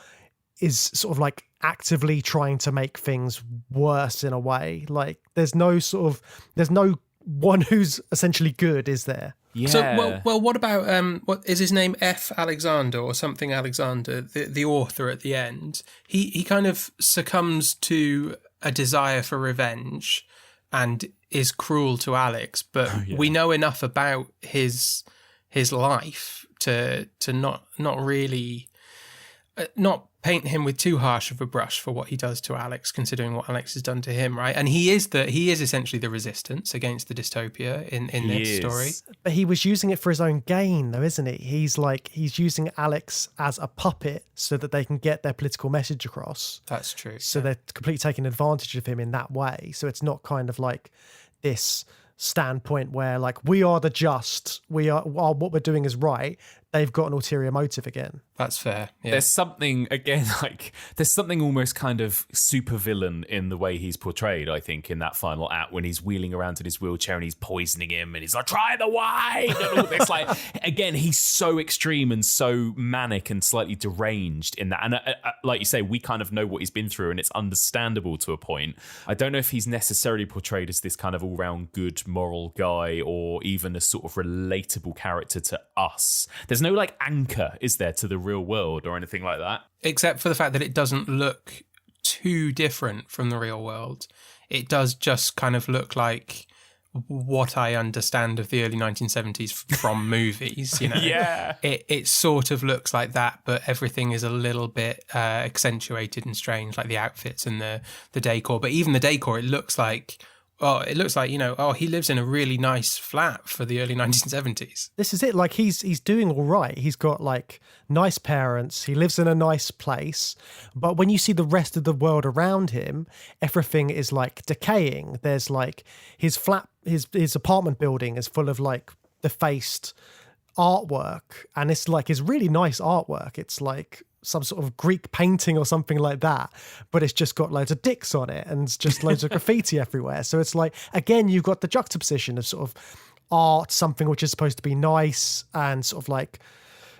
S1: is sort of like actively trying to make things worse in a way. Like there's no one who's essentially good, is there?
S2: Yeah. So, well, what about what is his name? F. Alexander or something Alexander, the author at the end. He kind of succumbs to a desire for revenge and is cruel to Alex, but we know enough about his life to not really not paint him with too harsh of a brush for what he does to Alex, considering what Alex has done to him, right? And he is essentially the resistance against the dystopia in this story.
S1: But he was using it for his own gain, though, isn't he? He's using Alex as a puppet so that they can get their political message across.
S2: That's true.
S1: So they're completely taking advantage of him in that way. So it's not kind of like this standpoint where like we are the just, while what we're doing is right, they've got an ulterior motive again.
S2: That's fair. Yeah.
S3: There's something almost kind of super villain in the way he's portrayed, I think, in that final act when he's wheeling around in his wheelchair and he's poisoning him and he's like, try the wine and all this. Like, again, he's so extreme and so manic and slightly deranged in that. And like you say, we kind of know what he's been through and it's understandable to a point. I don't know if he's necessarily portrayed as this kind of all-round good moral guy or even a sort of relatable character to us. There's no like anchor, is there, to the real world or anything like that?
S2: Except for the fact that it doesn't look too different from the real world. It does just kind of look like what I understand of the early 1970s from movies, you know.
S3: Yeah.
S2: It sort of looks like that, but everything is a little bit accentuated and strange, like the outfits and the decor. But even the decor, it looks like, you know, he lives in a really nice flat for the early 1970s.
S1: This is it. Like he's doing all right. He's got like nice parents. He lives in a nice place. But when you see the rest of the world around him, everything is like decaying. There's like his flat, his apartment building is full of like defaced artwork. And it's like his really nice artwork. It's like some sort of Greek painting or something like that, but it's just got loads of dicks on it and just loads of graffiti everywhere. So it's like, again, you've got the juxtaposition of sort of art, something which is supposed to be nice and sort of like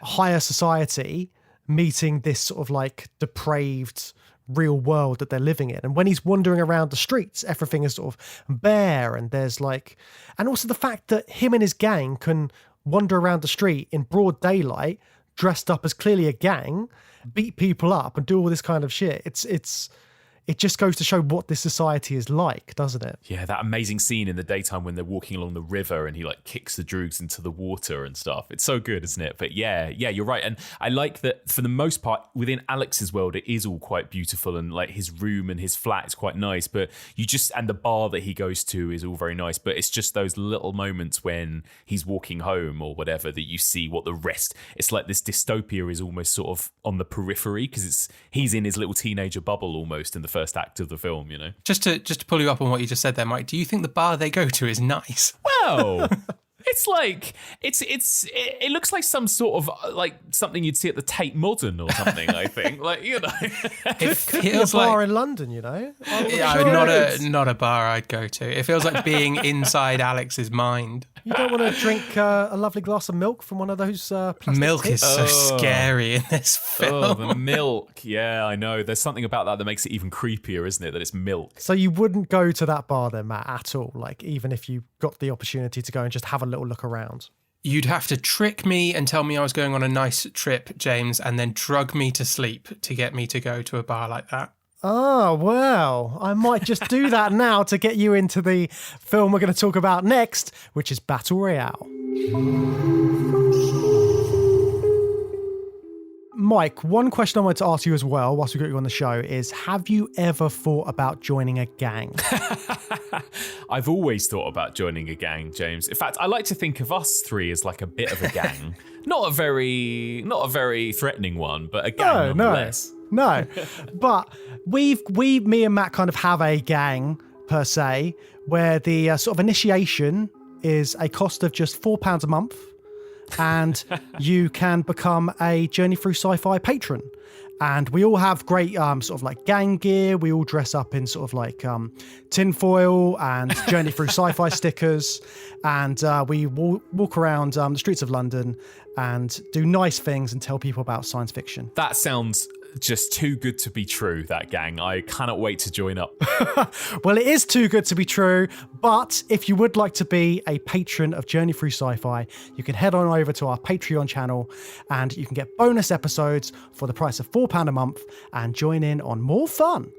S1: higher society, meeting this sort of like depraved real world that they're living in. And when he's wandering around the streets, everything is sort of bare, and there's like, and also the fact that him and his gang can wander around the street in broad daylight, dressed up as clearly a gang, beat people up and do all this kind of shit. It just goes to show what this society is like, doesn't it?
S3: Yeah, that amazing scene in the daytime when they're walking along the river and he like kicks the droogs into the water and stuff. It's so good, isn't it? But yeah, you're right. And I like that for the most part, within Alex's world, it is all quite beautiful and like his room and his flat is quite nice. But and the bar that he goes to is all very nice. But it's just those little moments when he's walking home or whatever that you see what the rest, it's like this dystopia is almost sort of on the periphery because he's in his little teenager bubble almost in the first act of the film, you know.
S2: Just to pull you up on what you just said there, Mike, do you think the bar they go to is nice?
S3: Well, it's like it looks like some sort of like something you'd see at the Tate Modern or something. I think, like, you know,
S1: it could be a bar in London, you know.
S2: Not a bar I'd go to. It feels like being inside Alex's mind.
S1: You don't want to drink a lovely glass of milk from one of those plastic
S2: milk
S1: tips?
S2: is so scary in this film.
S3: Oh, the milk. Yeah, I know. There's something about that makes it even creepier, isn't it? That it's milk.
S1: So you wouldn't go to that bar then, Matt, at all? Like, even if you got the opportunity to go and just have a little look around?
S2: You'd have to trick me and tell me I was going on a nice trip, James, and then drug me to sleep to get me to go to a bar like that.
S1: Oh, well, I might just do that now to get you into the film we're going to talk about next, which is Battle Royale. Mike, one question I wanted to ask you as well, whilst we got you on the show, is have you ever thought about joining a gang?
S3: I've always thought about joining a gang, James. In fact, I like to think of us three as like a bit of a gang. Not a very threatening one, but a gang nonetheless.
S1: No, but me and Matt kind of have a gang per se, where the sort of initiation is a cost of just £4 a month, and you can become a Journey Through Sci-Fi patron. And we all have great sort of like gang gear. We all dress up in sort of like tinfoil and Journey Through Sci-Fi stickers. And we walk around the streets of London and do nice things and tell people about science fiction.
S3: That sounds just too good to be true, that gang. I cannot wait to join up.
S1: Well, it is too good to be true, but if you would like to be a patron of Journey Through Sci-Fi, you can head on over to our Patreon channel and you can get bonus episodes for the price of £4 a month and join in on more fun.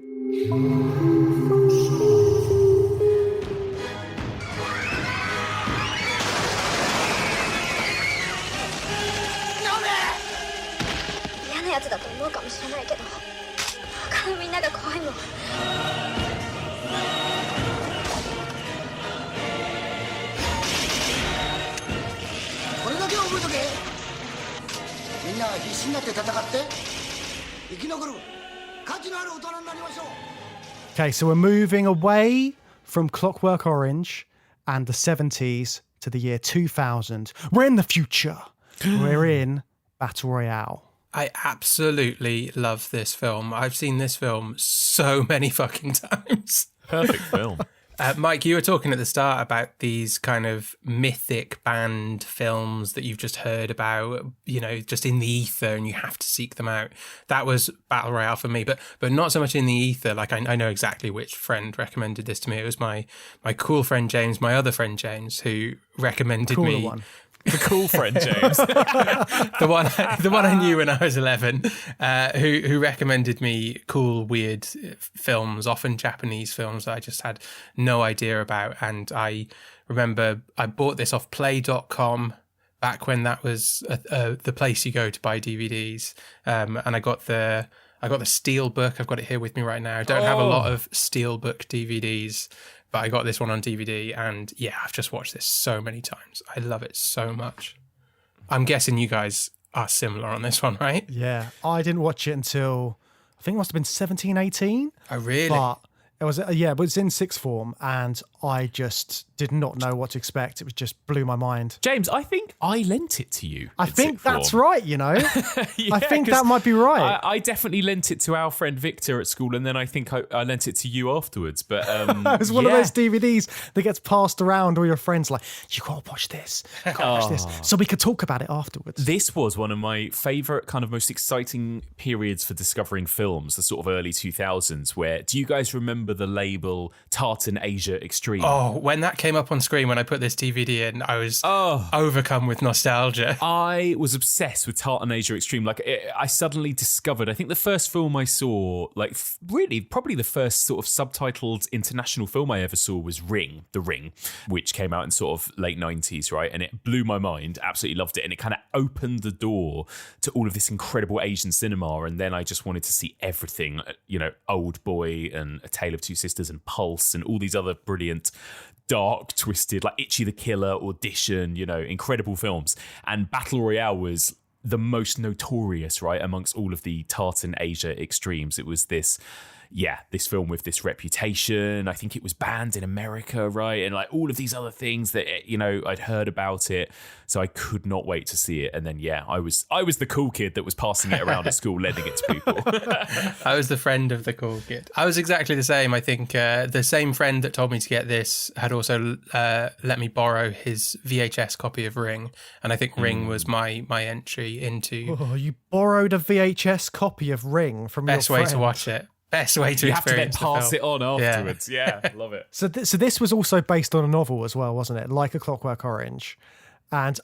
S1: Okay, so we're moving away from Clockwork Orange and the 70s to the year 2000. We're in the future. We're in Battle Royale.
S2: I absolutely love this film. I've seen this film so many fucking times.
S3: Perfect film.
S2: Mike, you were talking at the start about these kind of mythic banned films that you've just heard about, you know, just in the ether and you have to seek them out. That was Battle Royale for me, but not so much in the ether. Like I know exactly which friend recommended this to me. It was my cool friend James, my other friend James, who recommended me.
S1: One.
S3: The cool friend James.
S2: the one I knew when I was 11, who recommended me cool, weird films, often Japanese films that I just had no idea about. And I remember I bought this off play.com back when that was the place you go to buy DVDs. And I got the Steelbook. I've got it here with me right now. I don't have a lot of Steelbook DVDs, but I got this one on DVD, and yeah, I've just watched this so many times. I love it so much. I'm guessing you guys are similar on this one, right?
S1: Yeah, I didn't watch it until, I think it must have been 17, 18.
S2: Oh, really?
S1: But it was, but it's in sixth form, and I just did not know what to expect. It was just blew my mind.
S3: James, I think I lent it to you.
S1: I think that's right, you know. Yeah, I think that might be right.
S3: I definitely lent it to our friend Victor at school, and then I think I lent it to you afterwards. But it
S1: was one of those DVDs that gets passed around all your friends like, you got to watch this, you got to watch this, so we could talk about it afterwards.
S3: This was one of my favourite kind of most exciting periods for discovering films, the sort of early 2000s, where, do you guys remember remember the label Tartan Asia Extreme.
S2: Oh, when that came up on screen, when I put this DVD in, I was overcome with nostalgia.
S3: I was obsessed with Tartan Asia Extreme. I suddenly discovered, I think the first film I saw, really probably the first sort of subtitled international film I ever saw was The Ring, which came out in sort of late 90s, right? And it blew my mind, absolutely loved it. And it kind of opened the door to all of this incredible Asian cinema. And then I just wanted to see everything, Old Boy and A Tale of Two Sisters and Pulse and all these other brilliant, dark, twisted, like Itchy the Killer, Audition, incredible films. And Battle Royale was the most notorious, right, amongst all of the Tartan Asia Extremes. It was this film with this reputation. I think it was banned in America, right? And all of these other things that, I'd heard about it. So I could not wait to see it. And then, I was the cool kid that was passing it around at school, lending it to people.
S2: I was the friend of the cool kid. I was exactly the same. I think the same friend that told me to get this had also let me borrow his VHS copy of Ring. And I think Ring was my entry into...
S1: Oh, you borrowed a VHS copy of Ring from your friend.
S2: Best way to watch it. Best way to
S3: you have to then
S2: experience
S3: pass it on afterwards. Yeah, love it.
S1: So this was also based on a novel as well, wasn't it? Like A Clockwork Orange. And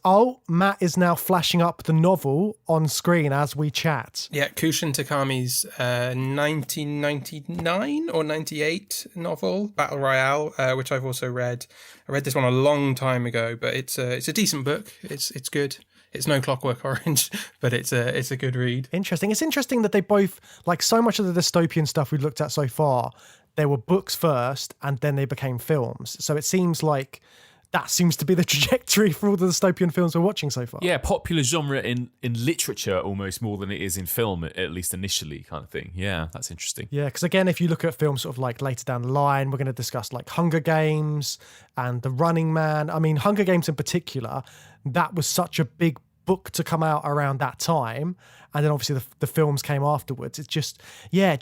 S1: Matt is now flashing up the novel on screen as we chat.
S2: Yeah, Kushin Takami's 1999 or 98 novel, Battle Royale, which I've also read. I read this one a long time ago, but it's a decent book. It's good. It's no Clockwork Orange, but it's a good read.
S1: Interesting. It's interesting that they both, like so much of the dystopian stuff we've looked at so far, they were books first and then they became films. So it seems like that seems to be the trajectory for all the dystopian films we're watching so far.
S3: Yeah, popular genre in literature almost more than it is in film, at least initially, kind of thing. Yeah, that's interesting.
S1: Yeah, because again, if you look at films sort of like later down the line, we're going to discuss like Hunger Games and The Running Man. I mean, Hunger Games in particular, that was such a big book to come out around that time. And then obviously the films came afterwards. It just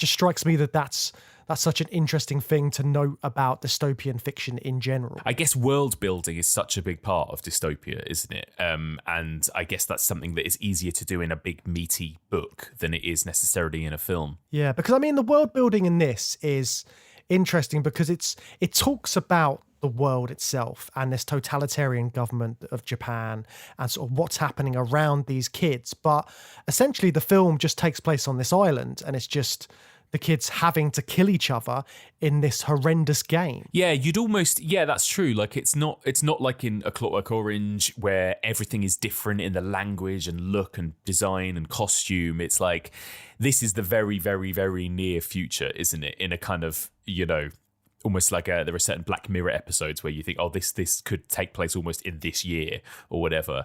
S1: strikes me that that's such an interesting thing to note about dystopian fiction in general.
S3: I guess world building is such a big part of dystopia, isn't it? And I guess that's something that is easier to do in a big meaty book than it is necessarily in a film.
S1: Yeah, because I mean, the world building in this is interesting because it talks about the world itself and this totalitarian government of Japan and sort of what's happening around these kids. But essentially the film just takes place on this island and it's just the kids having to kill each other in this horrendous game.
S3: Yeah, that's true. Like it's not like in A Clockwork Orange where everything is different in the language and look and design and costume. It's like, this is the very, very, very near future, isn't it? In a kind of, almost like there are certain Black Mirror episodes where you think, oh, this could take place almost in this year or whatever.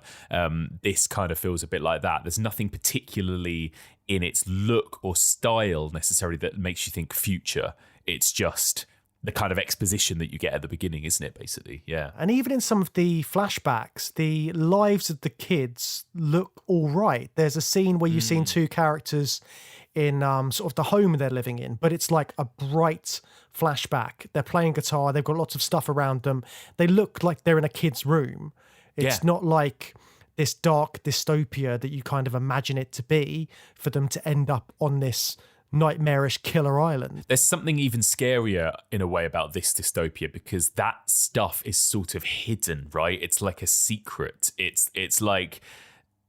S3: This kind of feels a bit like that. There's nothing particularly in its look or style necessarily that makes you think future. It's just the kind of exposition that you get at the beginning, isn't it, basically? Yeah.
S1: And even in some of the flashbacks, the lives of the kids look all right. There's a scene where you've seen two characters in sort of the home they're living in, but it's like a bright flashback. They're playing guitar. They've got lots of stuff around them. They look like they're in a kid's room. It's not like this dark dystopia that you kind of imagine it to be for them to end up on this nightmarish killer island.
S3: There's something even scarier in a way about this dystopia because that stuff is sort of hidden, right? It's like a secret. It's like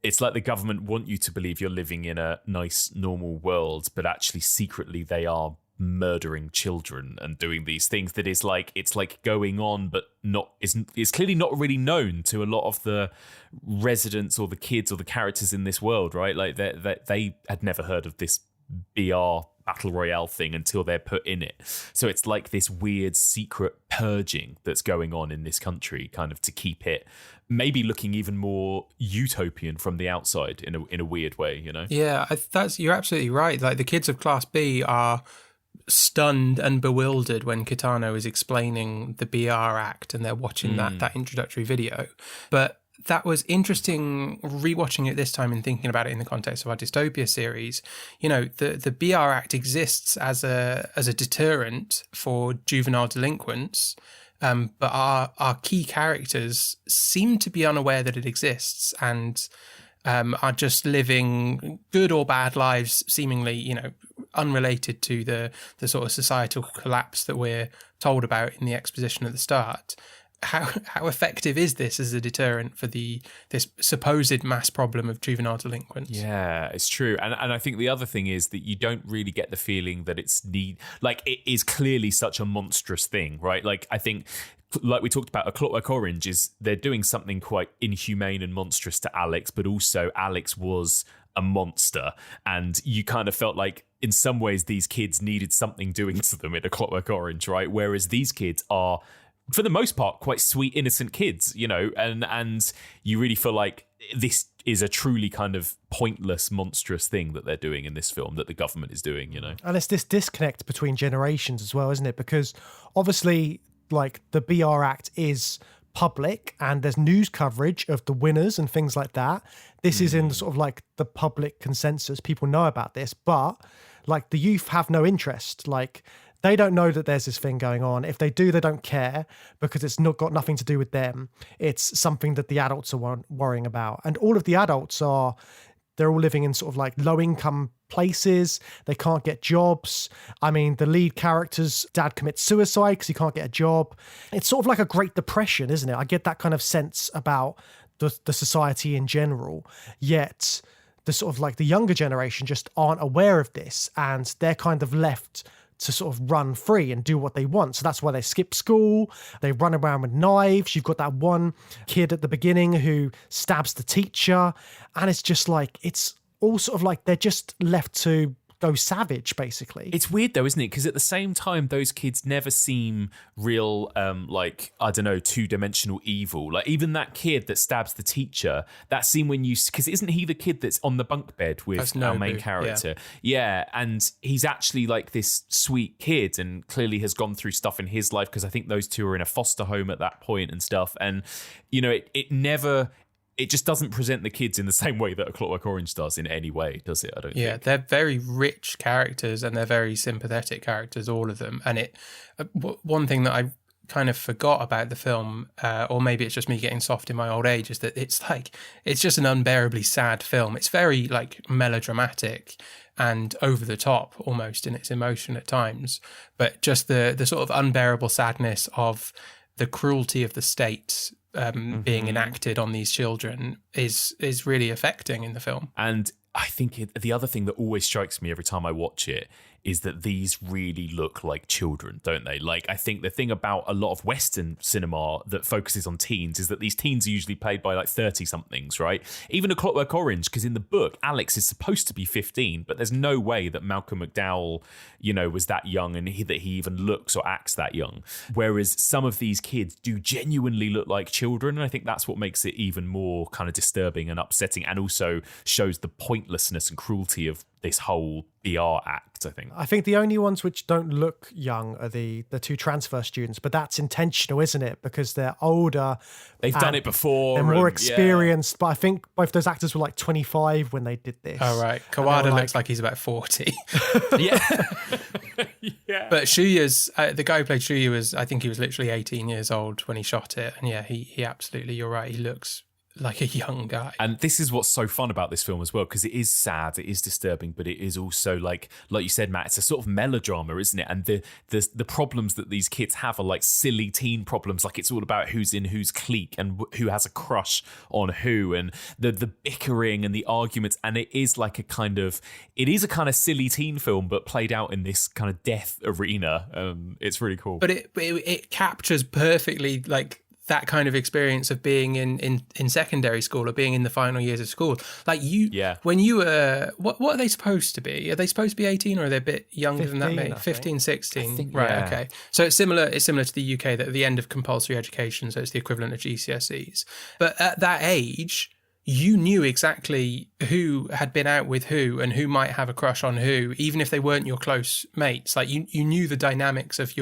S3: the government want you to believe you're living in a nice, normal world, but actually secretly they are murdering children and doing these things that is like, it's like going on, but it's clearly not really known to a lot of the residents or the kids or the characters in this world, right? Like they had never heard of this BR Battle Royale thing until they're put in it. So it's like this weird secret purging that's going on in this country, kind of to keep it maybe looking even more utopian from the outside in a weird way,
S2: Yeah, you're absolutely right. Like the kids of Class B are stunned and bewildered when Kitano is explaining the BR Act and they're watching that introductory video. But that was interesting rewatching it this time and thinking about it in the context of our Dystopia series. The BR Act exists as a deterrent for juvenile delinquents, but our key characters seem to be unaware that it exists and are just living good or bad lives, seemingly, unrelated to the sort of societal collapse that we're told about in the exposition at the start. How effective is this as a deterrent for this supposed mass problem of juvenile delinquents?
S3: Yeah, it's true. And I think the other thing is that you don't really get the feeling that it is clearly such a monstrous thing, right? Like, I think, like we talked about, A Clockwork Orange, is they're doing something quite inhumane and monstrous to Alex, but also Alex was a monster, and you kind of felt like in some ways these kids needed something doing to them in A Clockwork Orange, right? Whereas these kids are, for the most part, quite sweet, innocent kids, you know, and you really feel like this is a truly kind of pointless, monstrous thing that they're doing in this film, that the government is doing, you know.
S1: And it's this disconnect between generations as well, isn't it? Because obviously, like, the BR Act is public and there's news coverage of the winners and things like that. This is in sort of like the public consensus. People know about this, but like the youth have no interest. Like, they don't know that there's this thing going on. If they do, they don't care because it's not got nothing to do with them. It's something that the adults are worrying about. And all of the adults they're all living in sort of like low income places. They can't get jobs. I mean, the lead character's dad commits suicide because he can't get a job. It's sort of like a Great Depression, isn't it? I get that kind of sense about the society in general. Yet the sort of like the younger generation just aren't aware of this, and they're kind of left to sort of run free and do what they want. So that's why they skip school. They run around with knives. You've got that one kid at the beginning who stabs the teacher. And it's just like, it's all sort of like they're just left to go savage, basically.
S3: It's weird though, isn't it? Because at the same time, those kids never seem real, like, I don't know, two-dimensional evil. Like, even that kid that stabs the teacher, that scene when because isn't he the kid that's on the bunk bed with our main character? Yeah, and he's actually like this sweet kid and clearly has gone through stuff in his life, because I think those two are in a foster home at that point and stuff. And, you know, it just doesn't present the kids in the same way that A Clockwork Orange does in any way, does it? I don't think.
S2: Yeah, they're very rich characters and they're very sympathetic characters, all of them. And one thing that I kind of forgot about the film, or maybe it's just me getting soft in my old age, is that it's just an unbearably sad film. It's very like melodramatic and over the top almost in its emotion at times. But just the sort of unbearable sadness of the cruelty of the state being enacted on these children is really affecting in the film.
S3: And I think the other thing that always strikes me every time I watch it is that these really look like children, don't they? Like, I think the thing about a lot of Western cinema that focuses on teens is that these teens are usually played by like 30-somethings, right? Even A Clockwork Orange, because in the book, Alex is supposed to be 15, but there's no way that Malcolm McDowell, you know, was that young and that he even looks or acts that young. Whereas some of these kids do genuinely look like children, and I think that's what makes it even more kind of disturbing and upsetting, and also shows the pointlessness and cruelty of this whole BR act, I think.
S1: I think the only ones which don't look young are the two transfer students, but that's intentional, isn't it? Because they're older.
S3: They've done it before.
S1: They're more experienced, but I think both those actors were like 25 when they did this.
S2: Oh, right. Kawada looks like he's about 40.
S3: Yeah.
S2: But Shuya's, the guy who played Shuya I think he was literally 18 years old when he shot it. And yeah, he absolutely, you're right, he looks like a young guy.
S3: And this is what's so fun about this film as well, because it is sad, it is disturbing, but it is also like you said, Matt, it's a sort of melodrama, isn't it? And the problems that these kids have are like silly teen problems, like it's all about who's in whose clique and who has a crush on who, and the bickering and the arguments. And it is like a kind of silly teen film, but played out in this kind of death arena. It's really cool.
S2: But it captures perfectly like that kind of experience of being in secondary school or being in the final years of school. Like when you were, what are they supposed to be? Are they supposed to be 18 or are they a bit younger than that? Maybe 15, 16. Right, okay. So it's similar to the UK, that at the end of compulsory education, so it's the equivalent of GCSEs. But at that age, you knew exactly who had been out with who and who might have a crush on who, even if they weren't your close mates. Like you knew the dynamics of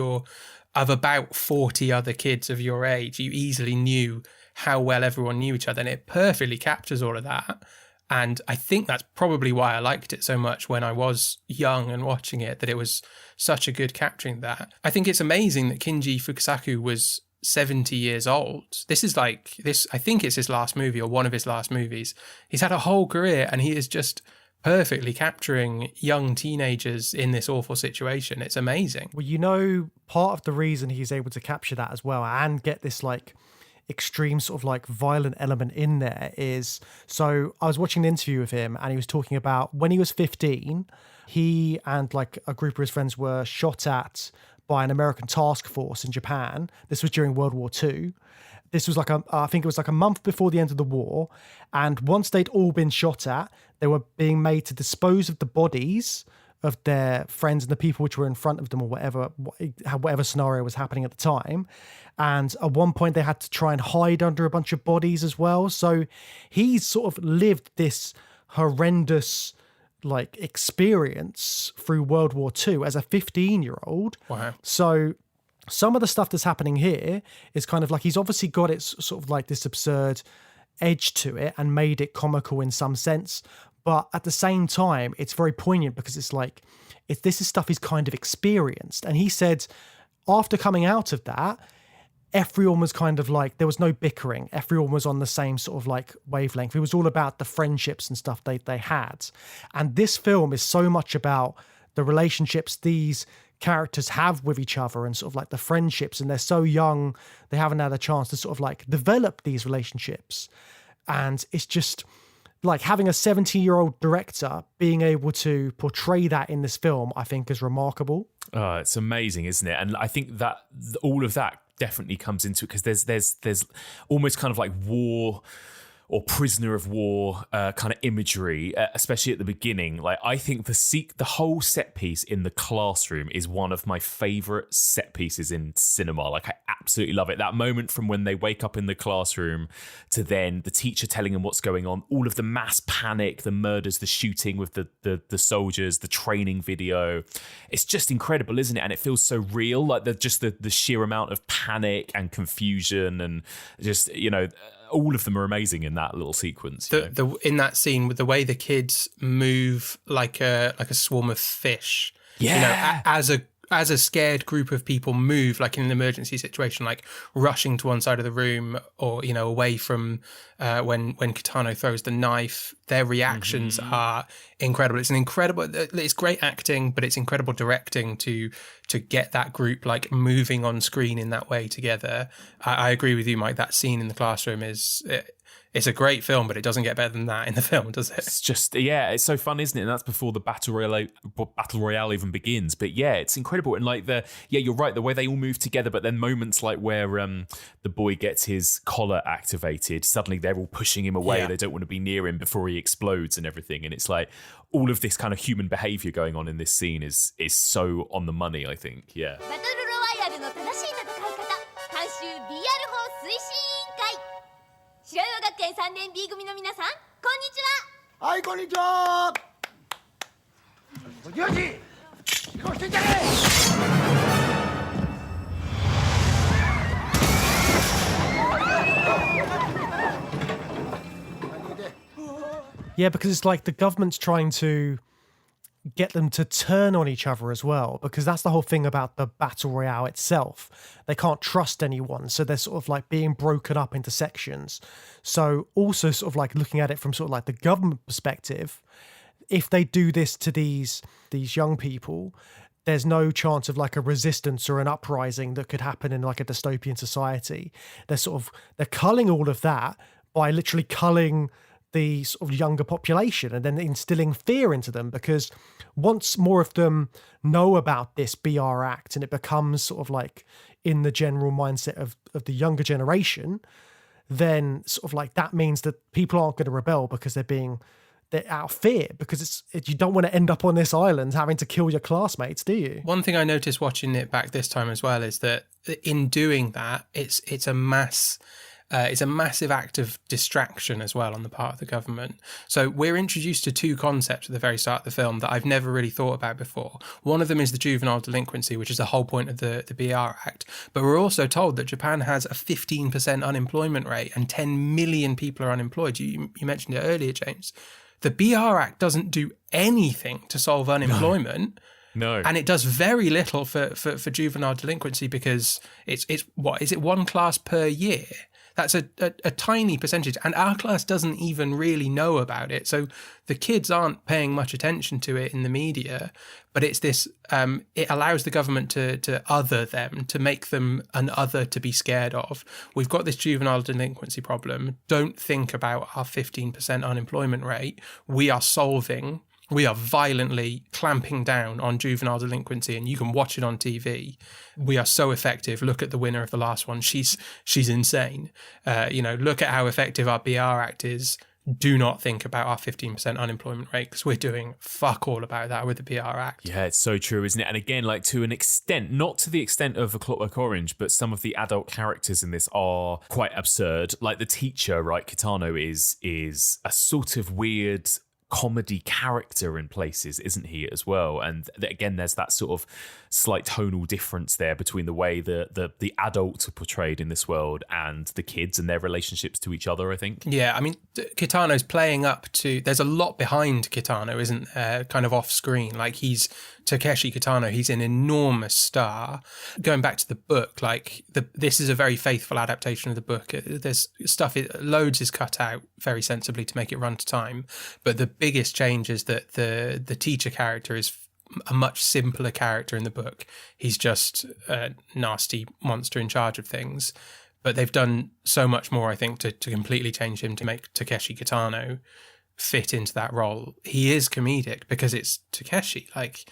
S2: about 40 other kids of your age. You easily knew how well everyone knew each other, and it perfectly captures all of that. And I think that's probably why I liked it so much when I was young and watching it, that it was such a good capturing that. I think it's amazing that Kinji Fukasaku was 70 years old. I think it's his last movie or one of his last movies. He's had a whole career and he is just perfectly capturing young teenagers in this awful situation. It's amazing.
S1: Well, part of the reason he's able to capture that as well and get this like extreme sort of like violent element in there is, so I was watching an interview with him and he was talking about when he was 15, he and like a group of his friends were shot at by an American task force in Japan. This was during World War II. This was like I think it was like a month before the end of the war. And once they'd all been shot at, they were being made to dispose of the bodies of their friends and the people which were in front of them or whatever scenario was happening at the time. And at one point they had to try and hide under a bunch of bodies as well. So he's sort of lived this horrendous like experience through World War II as a 15-year-old.
S2: Wow.
S1: So some of the stuff that's happening here is kind of like he's obviously got it sort of like this absurd edge to it and made it comical in some sense. But at the same time, it's very poignant because it's like, this is stuff he's kind of experienced. And he said after coming out of that, everyone was kind of like, there was no bickering. Everyone was on the same sort of like wavelength. It was all about the friendships and stuff they had. And this film is so much about the relationships these characters have with each other and sort of like the friendships, and they're so young, they haven't had a chance to sort of like develop these relationships. And it's just like having a 17-year-old director being able to portray that in this film, I think is remarkable.
S3: Oh, it's amazing, isn't it? And I think that all of that definitely comes into it because there's almost kind of like war or prisoner of war kind of imagery, especially at the beginning. Like, I think the whole set piece in the classroom is one of my favorite set pieces in cinema. Like, I absolutely love it. That moment from when they wake up in the classroom to then the teacher telling them what's going on, all of the mass panic, the murders, the shooting with the soldiers, the training video. It's just incredible, isn't it? And it feels so real, like the sheer amount of panic and confusion and just, all of them are amazing in that little sequence.
S2: In that scene, with the way the kids move like a swarm of fish.
S3: Yeah.
S2: As a scared group of people move, like in an emergency situation, like rushing to one side of the room or, away from when Kitano throws the knife, their reactions are incredible. It's great acting, but it's incredible directing to get that group like moving on screen in that way together. I agree with you, Mike. That scene in the classroom it's a great film, but it doesn't get better than that in the film, does it?
S3: It's just, it's so fun, isn't it? And that's before the Battle Royale even begins. But yeah, it's incredible. And like you're right, the way they all move together, but then moments like where the boy gets his collar activated, suddenly they're all pushing him away. Yeah. They don't want to be near him before he explodes and everything. And it's like all of this kind of human behavior going on in this scene is so on the money, I think. Yeah.
S7: 白岩学園3年 B 組の皆さん、こんにちは。はい、こんにちは。よし、飛行してんじゃねえ。
S1: Yeah, because it's like the government's trying to get them to turn on each other as well, because that's the whole thing about the battle royale itself. They can't trust anyone, so they're sort of like being broken up into sections. So also sort of like looking at it from sort of like the government perspective, if they do this to these young people, there's no chance of like a resistance or an uprising that could happen in like a dystopian society. They're culling all of that by literally culling the sort of younger population and then instilling fear into them, because once more of them know about this BR Act and it becomes sort of like in the general mindset of the younger generation, then sort of like that means that people aren't going to rebel because they're out of fear, because you don't want to end up on this island having to kill your classmates, do you?
S2: One thing I noticed watching it back this time as well is that in doing that, it's a massive act of distraction as well on the part of the government. So we're introduced to two concepts at the very start of the film that I've never really thought about before. One of them is the juvenile delinquency, which is the whole point of the BR Act. But we're also told that Japan has a 15% unemployment rate and 10 million people are unemployed. You mentioned it earlier, James. The BR Act doesn't do anything to solve unemployment.
S3: No.
S2: And it does very little for juvenile delinquency, because it's what is it, one class per year? That's a tiny percentage, and our class doesn't even really know about it. So the kids aren't paying much attention to it in the media, but it's this, it allows the government to other them, to make them an other to be scared of. We've got this juvenile delinquency problem. Don't think about our 15% unemployment rate. We are violently clamping down on juvenile delinquency, and you can watch it on TV. We are so effective. Look at the winner of the last one. She's insane. Look at how effective our BR Act is. Do not think about our 15% unemployment rate, because we're doing fuck all about that with the BR Act.
S3: Yeah, it's so true, isn't it? And again, like, to an extent, not to the extent of A Clockwork Orange, but some of the adult characters in this are quite absurd. Like the teacher, right, Kitano is a sort of weird comedy character in places, isn't he, as well? And again, there's that sort of slight tonal difference there between the way the adults are portrayed in this world and the kids and their relationships to each other, I think.
S2: Yeah, I mean, Kitano's playing up to... There's a lot behind Kitano, isn't there? Kind of off screen. Like, Takeshi Kitano, he's an enormous star. Going back to the book, like, this is a very faithful adaptation of the book. There's stuff, loads is cut out very sensibly to make it run to time. But the biggest change is that the teacher character is a much simpler character in the book. He's just a nasty monster in charge of things. But they've done so much more, I think, to completely change him, to make Takeshi Kitano fit into that role. He is comedic because it's Takeshi. Like,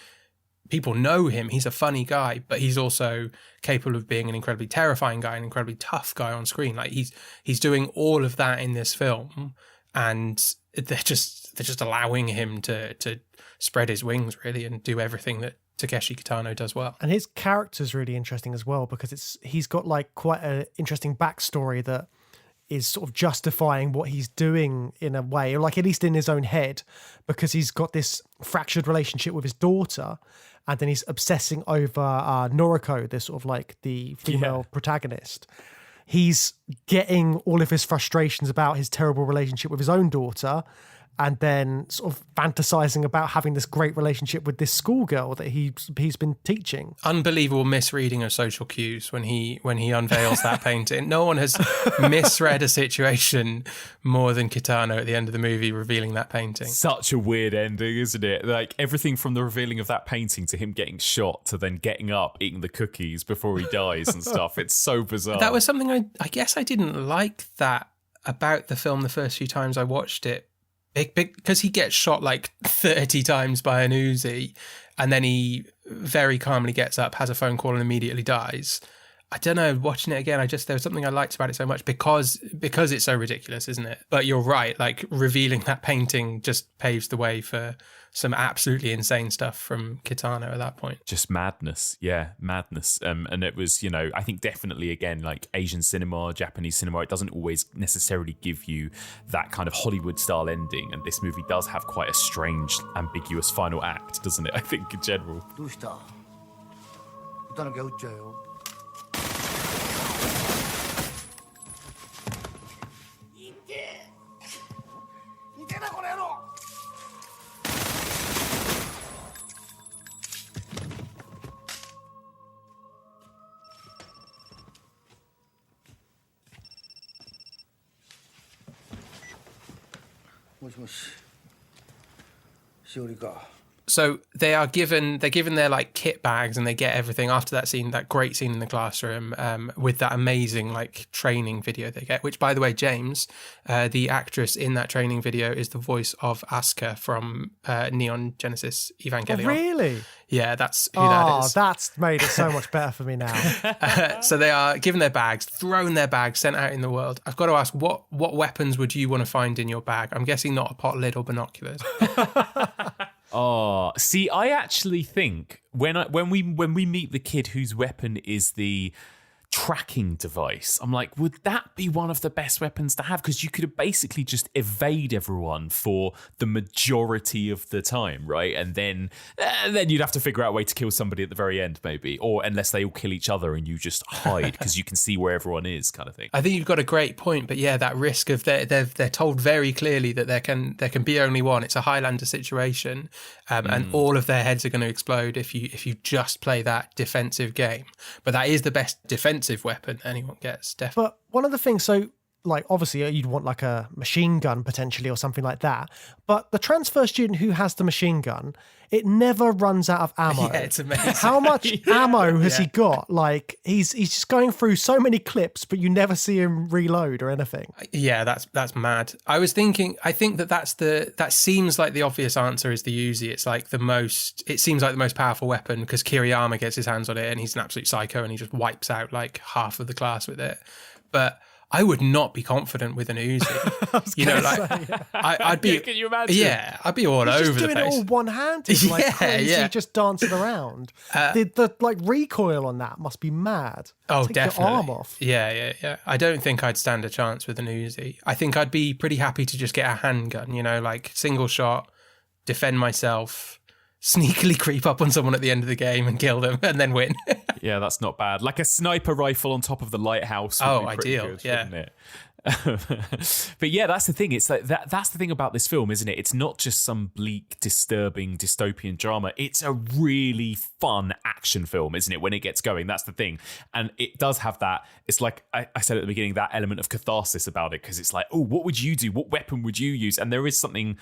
S2: people know him. He's a funny guy, but he's also capable of being an incredibly terrifying guy, an incredibly tough guy on screen. Like, he's doing all of that in this film, and they're just allowing him to spread his wings, really, and do everything that Takeshi Kitano does well.
S1: And his character's really interesting as well, because he's got like quite an interesting backstory that is sort of justifying what he's doing in a way, or like at least in his own head, because he's got this fractured relationship with his daughter, and then he's obsessing over Noriko, this sort of like the female protagonist. He's getting all of his frustrations about his terrible relationship with his own daughter, and then sort of fantasizing about having this great relationship with this schoolgirl that he's been teaching.
S2: Unbelievable misreading of social cues when he unveils that painting. No one has misread a situation more than Kitano at the end of the movie revealing that painting.
S3: Such a weird ending, isn't it? Like, everything from the revealing of that painting to him getting shot to then getting up, eating the cookies before he dies and stuff. It's so bizarre.
S2: That was something I guess I didn't like that about the film the first few times I watched it. Because he gets shot like 30 times by an Uzi, and then he very calmly gets up, has a phone call, and immediately dies. I don't know, watching it again, there was something I liked about it so much because it's so ridiculous, isn't it? But you're right, like, revealing that painting just paves the way for some absolutely insane stuff from Kitano at that point.
S3: Just madness. Yeah, madness. And it was, I think definitely, again, like Asian cinema, Japanese cinema, it doesn't always necessarily give you that kind of Hollywood-style ending. And this movie does have quite a strange, ambiguous final act, doesn't it? I think, in general.
S2: So they're given their like kit bags, and they get everything after that scene, that great scene in the classroom, with that amazing like training video they get, which, by the way, James, the actress in that training video is the voice of Asuka from Neon Genesis Evangelion.
S1: Oh, really?
S2: Yeah, that's who that is.
S1: That's made it so much better for me now.
S2: So they are given their bags, thrown their bags, sent out in the world. I've got to ask, what weapons would you want to find in your bag? I'm guessing not a pot lid or binoculars.
S3: Oh, see, I actually think when we meet the kid whose weapon is the tracking device, I'm like, would that be one of the best weapons to have? Because you could basically just evade everyone for the majority of the time, right? And then you'd have to figure out a way to kill somebody at the very end, maybe, or unless they all kill each other and you just hide because you can see where everyone is, kind of thing.
S2: I think you've got a great point, but yeah, that risk of they're told very clearly that there can be only one. It's a Highlander situation, and all of their heads are going to explode if you just play that defensive game. But that is the best defensive weapon anyone gets, definitely.
S1: But one of the things, so like obviously you'd want like a machine gun potentially or something like that. But the transfer student who has the machine gun, it never runs out of ammo.
S2: Yeah, it's amazing.
S1: How much ammo has he got? Like he's just going through so many clips, but you never see him reload or anything.
S2: Yeah, that's mad. I think that seems like the obvious answer is the Uzi. It seems like the most powerful weapon because Kiriyama gets his hands on it and he's an absolute psycho and he just wipes out like half of the class with it. But I would not be confident with an Uzi. I'd be.
S3: Can you imagine?
S2: Yeah, I'd be all
S1: He's
S2: over
S1: just
S2: the
S1: doing
S2: place.
S1: it all one-handed, like crazy, just dancing around. The like recoil on that must be mad.
S2: Oh,
S1: Take
S2: definitely.
S1: your arm off.
S2: Yeah. I don't think I'd stand a chance with an Uzi. I think I'd be pretty happy to just get a handgun, like single shot, defend myself, sneakily creep up on someone at the end of the game and kill them and then win.
S3: Yeah, that's not bad. Like a sniper rifle on top of the lighthouse would be pretty
S2: ideal,
S3: good,
S2: yeah.
S3: wouldn't it? But yeah, that's the thing. It's like that's the thing about this film, isn't it? It's not just some bleak, disturbing, dystopian drama. It's a really fun action film, isn't it? When it gets going, that's the thing. And it does have that. It's like I said at the beginning, that element of catharsis about it, because it's like, oh, what would you do? What weapon would you use? And there is something.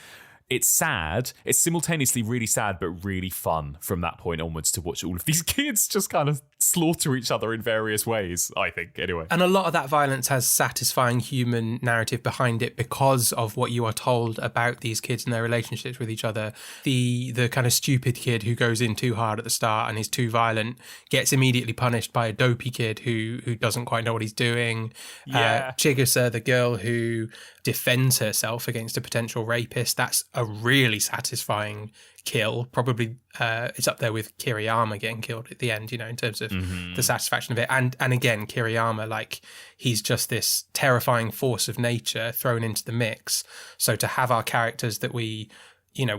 S3: It's sad. It's simultaneously really sad, but really fun from that point onwards to watch all of these kids just kind of slaughter each other in various ways, I think, anyway.
S2: And a lot of that violence has satisfying human narrative behind it because of what you are told about these kids and their relationships with each other. The kind of stupid kid who goes in too hard at the start and is too violent gets immediately punished by a dopey kid who doesn't quite know what he's doing.
S3: Yeah.
S2: Chigusa, the girl who defends herself against a potential rapist, that's a really satisfying kill. Probably it's up there with Kiriyama getting killed at the end, in terms of the satisfaction of it. And again, Kiriyama, like, he's just this terrifying force of nature thrown into the mix. So to have our characters that we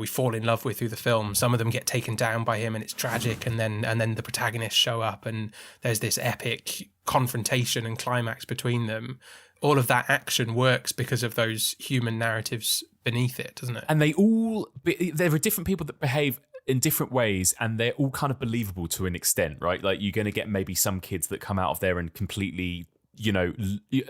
S2: fall in love with through the film, some of them get taken down by him and it's tragic, and then the protagonists show up and there's this epic confrontation and climax between them. All of that action works because of those human narratives beneath it, doesn't it?
S3: And there are different people that behave in different ways, and they're all kind of believable to an extent, right? Like, you're going to get maybe some kids that come out of there and completely,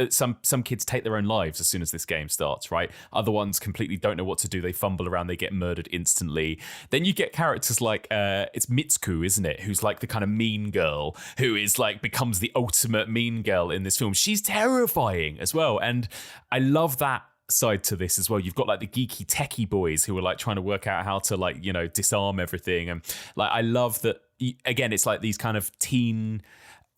S3: some kids take their own lives as soon as this game starts, right? Other ones completely don't know what to do. They fumble around, they get murdered instantly. Then you get characters like, it's Mitsuko, isn't it? Who's like the kind of mean girl who is like, becomes the ultimate mean girl in this film. She's terrifying as well. And I love that side to this as well. You've got like the geeky techie boys who are like trying to work out how to like, disarm everything. And like, I love that, again, it's like these kind of teen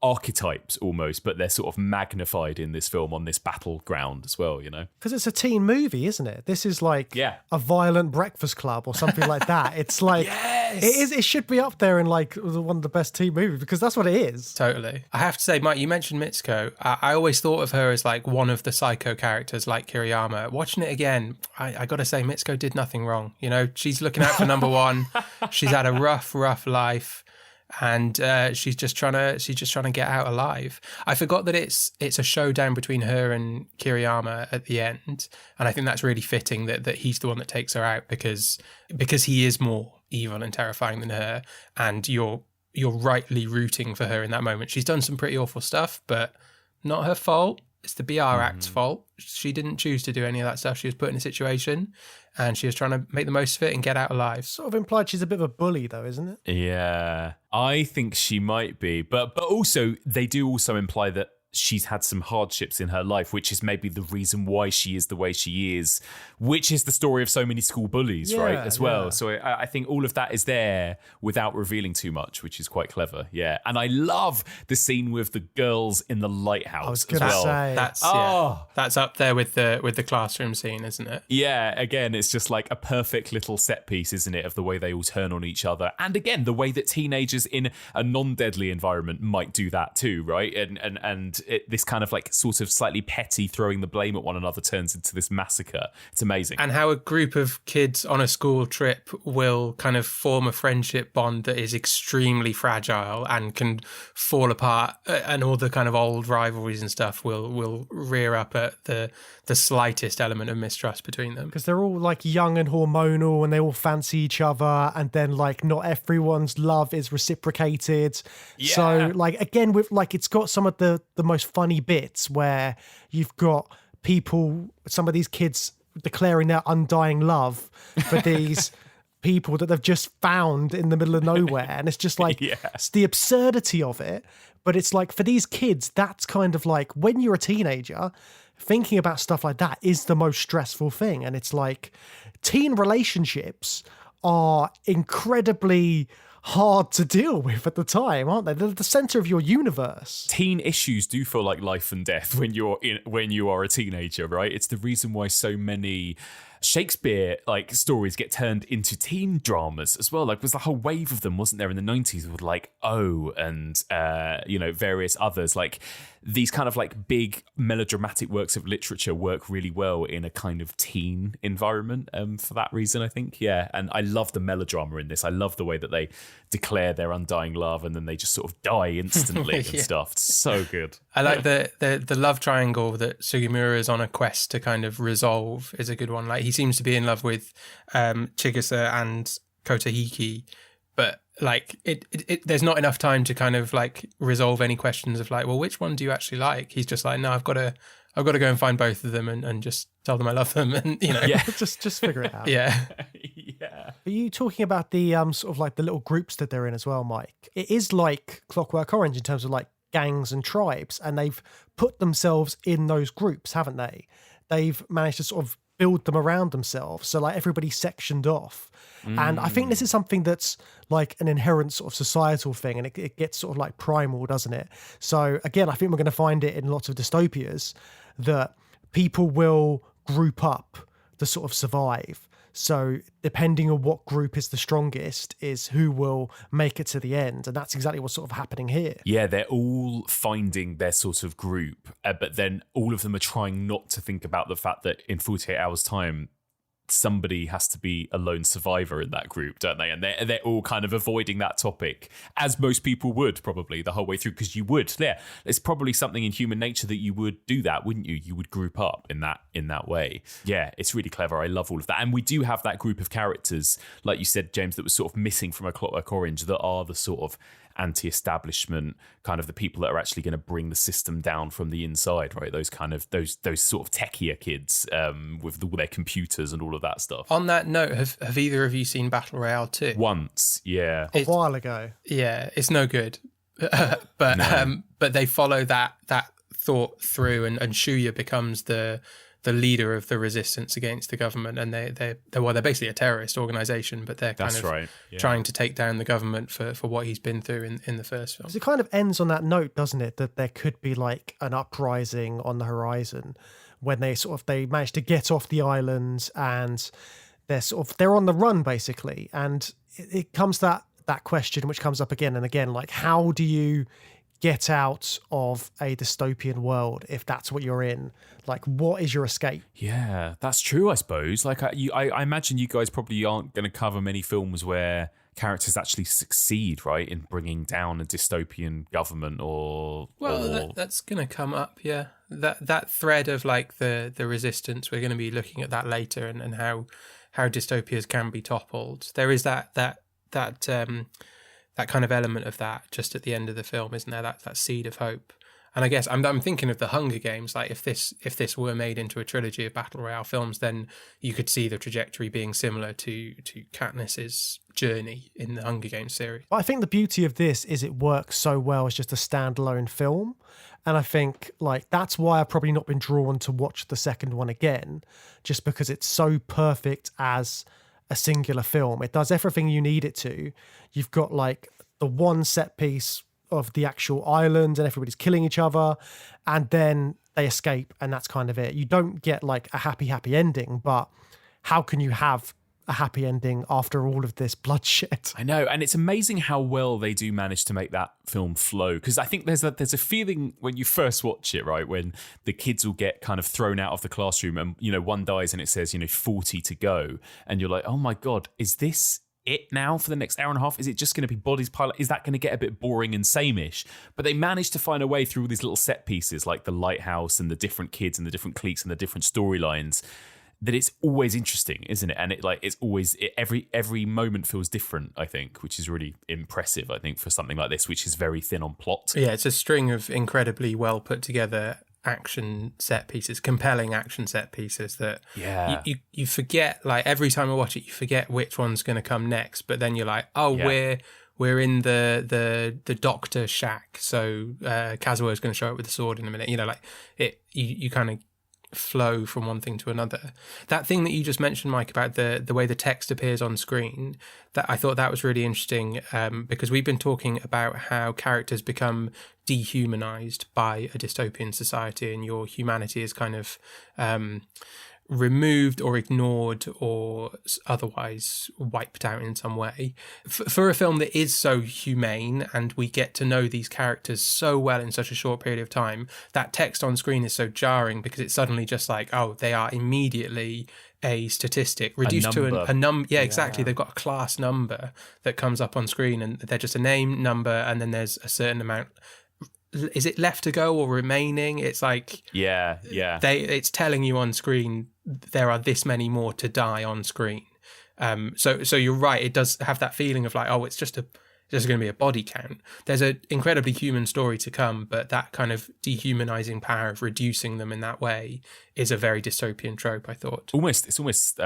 S3: archetypes almost, but they're sort of magnified in this film on this battleground as well, because
S1: it's a teen movie, isn't it? This is like a violent Breakfast Club or something like that. It's like it should be up there in like one of the best teen movies, because that's what it is.
S2: Totally. I have to say, Mike, you mentioned Mitsuko. I always thought of her as like one of the psycho characters like Kiriyama. Watching it again, I gotta say, Mitsuko did nothing wrong. She's looking out for number one. She's had a rough life. And she's just trying to get out alive. I forgot that it's a showdown between her and Kiriyama at the end, and I think that's really fitting that he's the one that takes her out because he is more evil and terrifying than her, and you're rightly rooting for her in that moment. She's done some pretty awful stuff, but not her fault. It's the BR Act's fault. She didn't choose to do any of that stuff. She was put in a situation and she was trying to make the most of it and get out alive.
S1: Sort of implied she's a bit of a bully though, isn't it?
S3: Yeah, I think she might be. But also, they do also imply that she's had some hardships in her life, which is maybe the reason why she is the way she is, which is the story of so many school bullies, right, as well. Yeah. So I think all of that is there without revealing too much, which is quite clever. Yeah. And I love the scene with the girls in the lighthouse.
S1: I was going to say.
S2: That's up there with the classroom scene, isn't it?
S3: Yeah. Again, it's just like a perfect little set piece, isn't it, of the way they all turn on each other. And again, the way that teenagers in a non-deadly environment might do that too, right? And this kind of like sort of slightly petty throwing the blame at one another turns into this massacre. It's amazing.
S2: And how a group of kids on a school trip will kind of form a friendship bond that is extremely fragile and can fall apart, and all the kind of old rivalries and stuff will rear up at the slightest element of mistrust between them.
S1: Because they're all like young and hormonal and they all fancy each other, and then like not everyone's love is reciprocated.
S3: Yeah.
S1: So like again, with like it's got some of the most funny bits where you've got some of these kids declaring their undying love for these people that they've just found in the middle of nowhere. And it's just like, it's the absurdity of it. But it's like, for these kids, that's kind of like, when you're a teenager, thinking about stuff like that is the most stressful thing. And it's like, teen relationships are incredibly hard to deal with at the time, aren't they? They're the center of your universe.
S3: Teen issues do feel like life and death when you are a teenager, right? It's the reason why so many Shakespeare like stories get turned into teen dramas as well. Like, was the whole wave of them, wasn't there, in the 90s with like and various others. Like, these kind of like big melodramatic works of literature work really well in a kind of teen environment for that reason, I think. Yeah. And I love the melodrama in this. I love the way that they declare their undying love and then they just sort of die instantly and stuff. It's so good.
S2: I like the love triangle that Sugimura is on a quest to kind of resolve is a good one. Like, he seems to be in love with Chigusa and Kotahiki, but like there's not enough time to kind of like resolve any questions of like, well, which one do you actually like? He's just like, no, I've got to go and find both of them and just tell them I love them, and
S1: just figure it out.
S2: Yeah.
S1: Are you talking about the sort of like the little groups that they're in as well, Mike? It is like Clockwork Orange in terms of like gangs and tribes, and they've put themselves in those groups, haven't they? They've managed to sort of build them around themselves, so like everybody's sectioned off. And I think this is something that's like an inherent sort of societal thing, and it gets sort of like primal, doesn't it? So again, I think we're going to find it in lots of dystopias that people will group up to sort of survive. So depending on what group is the strongest is who will make it to the end. And that's exactly what's sort of happening here.
S3: Yeah, they're all finding their sort of group, but then all of them are trying not to think about the fact that in 48 hours' time, somebody has to be a lone survivor in that group, don't they? And they're all kind of avoiding that topic, as most people would probably the whole way through, because you would. There's probably something in human nature that you would do that, wouldn't you? You would group up in that way. Yeah, it's really clever. I love all of that. And we do have that group of characters, like you said, James, that was sort of missing from A Clockwork Orange, that are the sort of anti-establishment, kind of the people that are actually going to bring the system down from the inside, right? Those kind of those sort of techier kids with all their computers and all of that stuff.
S2: On that note, have either of you seen Battle Royale 2?
S3: Once, yeah.
S1: A while ago.
S2: Yeah, it's no good. But they follow that thought through, and Shuya becomes the leader of the resistance against the government, and they're basically a terrorist organization, but they're kind of trying to take down the government for what he's been through in the first film.
S1: It kind of ends on that note, doesn't it? That there could be like an uprising on the horizon when they manage to get off the island, and they're on the run basically. And it comes to that question which comes up again and again, like, how do you get out of a dystopian world if that's what you're in? Like, what is your escape?
S3: Yeah, that's true, I suppose. Like, I imagine you guys probably aren't going to cover many films where characters actually succeed, right, in bringing down a dystopian government
S2: that's going to come up, yeah. That thread of like the resistance, we're going to be looking at that later, and how dystopias can be toppled. There is that kind of element of that just at the end of the film, isn't there? That seed of hope. And I guess I'm thinking of the Hunger Games. Like, if this were made into a trilogy of Battle Royale films, then you could see the trajectory being similar to Katniss's journey in the Hunger Games series.
S1: I think the beauty of this is it works so well as just a standalone film. And I think like that's why I've probably not been drawn to watch the second one again, just because it's so perfect as a singular film. It does everything you need it to. You've got like the one set piece of the actual island and everybody's killing each other, and then they escape, and that's kind of it. You don't get like a happy ending, but how can you have a happy ending after all of this bloodshed?
S3: I know, and it's amazing how well they do manage to make that film flow, because I think there's a feeling when you first watch it, right, when the kids will get kind of thrown out of the classroom and, you know, one dies and it says, 40 to go, and you're like, oh my God, is this it now for the next hour and a half? Is it just going to be bodies piled? Is that going to get a bit boring and sameish? But they managed to find a way through all these little set pieces, like the lighthouse and the different kids and the different cliques and the different storylines, that it's always interesting, isn't it? And every moment feels different, I think, which is really impressive, I think, for something like this, which is very thin on plot.
S2: Yeah, it's a string of incredibly well put together action set pieces, compelling action set pieces that
S3: Yeah.
S2: you forget, like every time I watch it, you forget which one's going to come next. But then you're like, oh, we're in the doctor shack. So Kazuo is going to show up with a sword in a minute. You know, like you kind of flow from one thing to another. That thing that you just mentioned, Mike, about the way the text appears on screen, that I thought that was really interesting, because we've been talking about how characters become dehumanized by a dystopian society, and your humanity is kind of removed or ignored or otherwise wiped out in some way. For a film that is so humane and we get to know these characters so well in such a short period of time, that text on screen is so jarring because it's suddenly just like, oh, they are immediately a statistic reduced to a number. Yeah, exactly. They've got a class number that comes up on screen, and they're just a name, number, and then there's a certain amount. Is it left to go or remaining? It's like it's telling you on screen there are this many more to die on screen. So you're right. It does have that feeling of like, oh, it's just going to be a body count. There's an incredibly human story to come, but that kind of dehumanizing power of reducing them in that way is a very dystopian trope, I thought.
S3: It's almost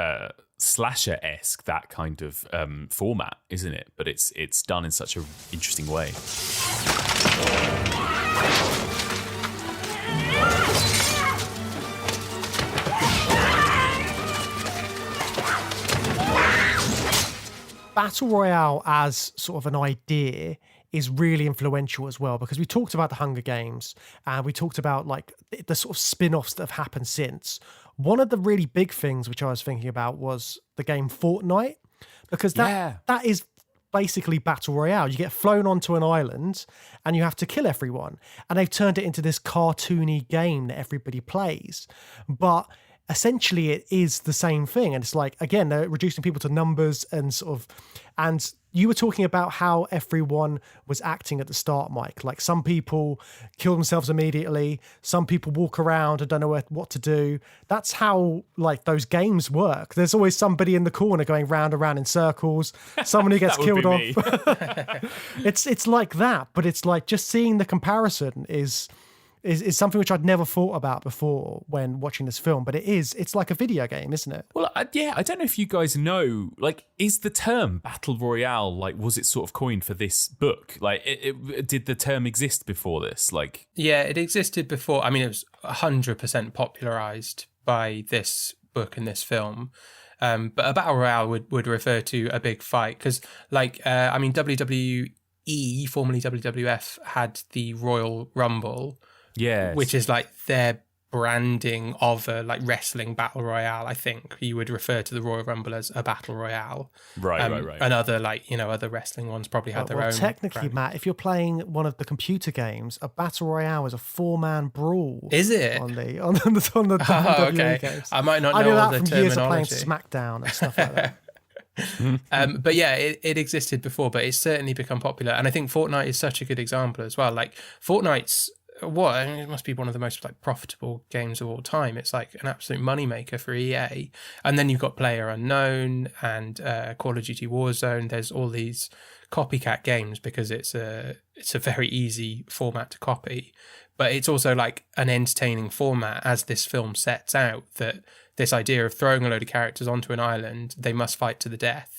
S3: slasher-esque, that kind of format, isn't it? But it's done in such an interesting way.
S1: Battle Royale as sort of an idea is really influential as well, because we talked about the Hunger Games and we talked about like the sort of spin-offs that have happened since. One of the really big things which I was thinking about was the game Fortnite, because that is basically Battle Royale. You get flown onto an island and you have to kill everyone, and they've turned it into this cartoony game that everybody plays, but essentially it is the same thing. And it's like, again, they're reducing people to numbers and and you were talking about how everyone was acting at the start, Mike. Like some people kill themselves immediately, some people walk around and don't know what to do. That's how like those games work. There's always somebody in the corner going round and round in circles, someone who gets killed off. It's like that, but it's like just seeing the comparison is something which I'd never thought about before when watching this film, but it's like a video game, isn't it?
S3: Well, I don't know if you guys know, like, is the term Battle Royale, like, was it sort of coined for this book? Like, did the term exist before this? Like,
S2: yeah, it existed before. I mean, it was 100% popularized by this book and this film. But a Battle Royale would refer to a big fight, because, like, I mean, WWE, formerly WWF, had the Royal Rumble.
S3: Yes.
S2: Which is like their branding of a like wrestling battle royale. I think you would refer to the Royal Rumble as a battle royale.
S3: Right.
S2: And other other wrestling ones probably had their own.
S1: Technically,
S2: brand.
S1: Matt, if you're playing one of the computer games, a battle royale is a 4-man brawl.
S2: Is it
S1: on the WWE games?
S2: I might not know.
S1: I know
S2: all
S1: that
S2: the
S1: from years of playing
S2: terminology.
S1: SmackDown and stuff like that.
S2: But yeah, it existed before, but it's certainly become popular. And I think Fortnite is such a good example as well. Like Fortnite's it must be one of the most like profitable games of all time. It's like an absolute moneymaker for EA. And then you've got PlayerUnknown and Call of Duty Warzone. There's all these copycat games because it's a very easy format to copy. But it's also like an entertaining format, as this film sets out, that this idea of throwing a load of characters onto an island, they must fight to the death.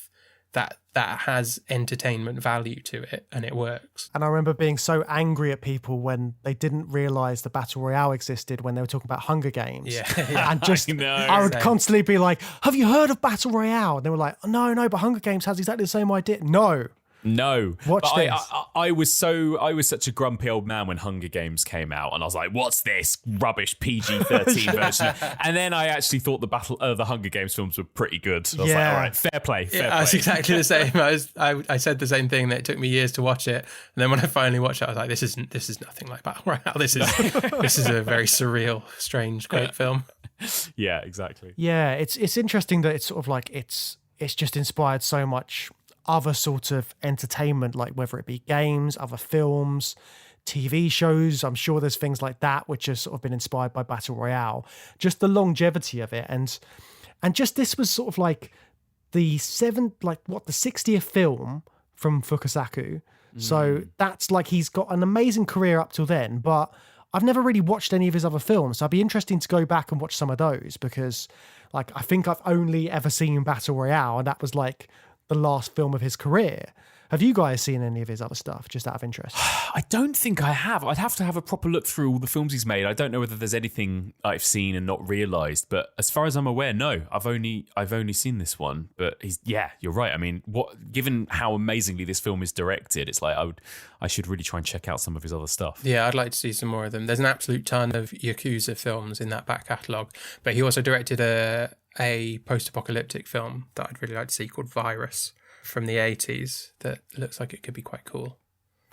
S2: That has entertainment value to it, and it works.
S1: And I remember being so angry at people when they didn't realise the Battle Royale existed when they were talking about Hunger Games.
S2: Yeah.
S1: And just, I would constantly be like, have you heard of Battle Royale? And they were like, no, but Hunger Games has exactly the same idea. No. Watch this.
S3: I was such a grumpy old man when Hunger Games came out, and I was like, "What's this rubbish PG-13 version?" And then I actually thought the Hunger Games films were pretty good. I was like, "All right, fair play."
S2: I was exactly the same. I said the same thing, that it took me years to watch it, and then when I finally watched it, I was like, "This is nothing like Battle Royale. This is a very surreal, strange, great film."
S3: Yeah, exactly.
S1: Yeah, it's interesting that it's sort of like it's just inspired so much other sort of entertainment, like whether it be games, other films, TV shows. I'm sure there's things like that which have sort of been inspired by Battle Royale. Just the longevity of it, and just this was sort of like the 60th film from Fukasaku. So that's like, he's got an amazing career up till then, but I've never really watched any of his other films, so I'd be interesting to go back and watch some of those, because like I think I've only ever seen Battle Royale, and that was like the last film of his career. Have you guys seen any of his other stuff, just out of interest?
S3: I don't think I have. I'd have to have a proper look through all the films he's made. I don't know whether there's anything I've seen and not realised, but as far as I'm aware, no. I've only seen this one. But you're right. I mean, given how amazingly this film is directed, it's like I should really try and check out some of his other stuff.
S2: Yeah, I'd like to see some more of them. There's an absolute ton of Yakuza films in that back catalogue, but he also directed a post-apocalyptic film that I'd really like to see called Virus, from the 80s, that looks like it could be quite cool.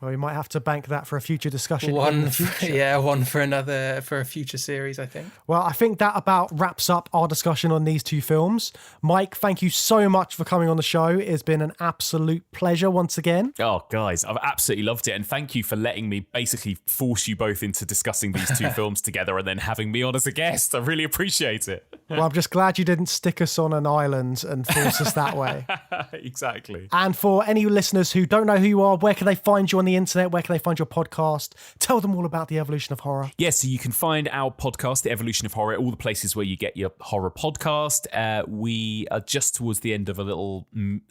S1: Well, we might have to bank that for a future discussion.
S2: One for a future series, I think.
S1: Well, I think that about wraps up our discussion on these two films. Mike, thank you so much for coming on the show. It's been an absolute pleasure once again.
S3: Oh, guys, I've absolutely loved it. And thank you for letting me basically force you both into discussing these two films together and then having me on as a guest. I really appreciate it.
S1: Well, I'm just glad you didn't stick us on an island and force us that way.
S3: Exactly.
S1: And for any listeners who don't know who you are, where can they find you on the internet? Where can they find your podcast? Tell them all about the Evoloution of Horror.
S3: Yeah, so you can find our podcast, The Evoloution of Horror, all the places where you get your horror podcast. We are just towards the end of a little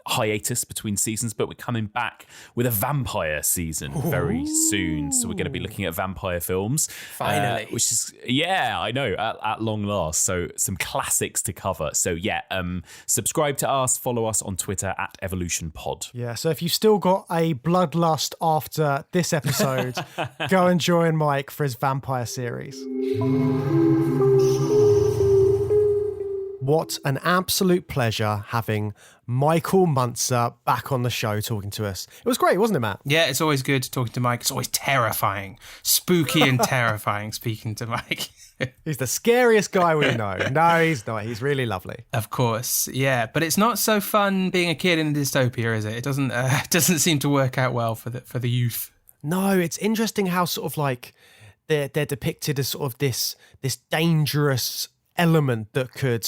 S3: hiatus between seasons, but we're coming back with a vampire season very soon. So we're going to be looking at vampire films.
S2: Finally.
S3: Which is, I know, at long last. So some classics to cover. So subscribe to us, follow us on Twitter at EvolutionPod.
S1: Yeah, so if you've still got a bloodlust after this episode, go and join Mike for his vampire series. What an absolute pleasure having Michael Muncer back on the show talking to us. It was great, wasn't it, Matt?
S2: Yeah, it's always good talking to Mike. It's always terrifying, spooky and terrifying speaking to Mike.
S1: He's the scariest guy we know. No, he's not. He's really lovely.
S2: Of course, yeah. But it's not so fun being a kid in a dystopia, is it? It doesn't seem to work out well for the youth.
S1: No, it's interesting how sort of like they're depicted as sort of this dangerous element that could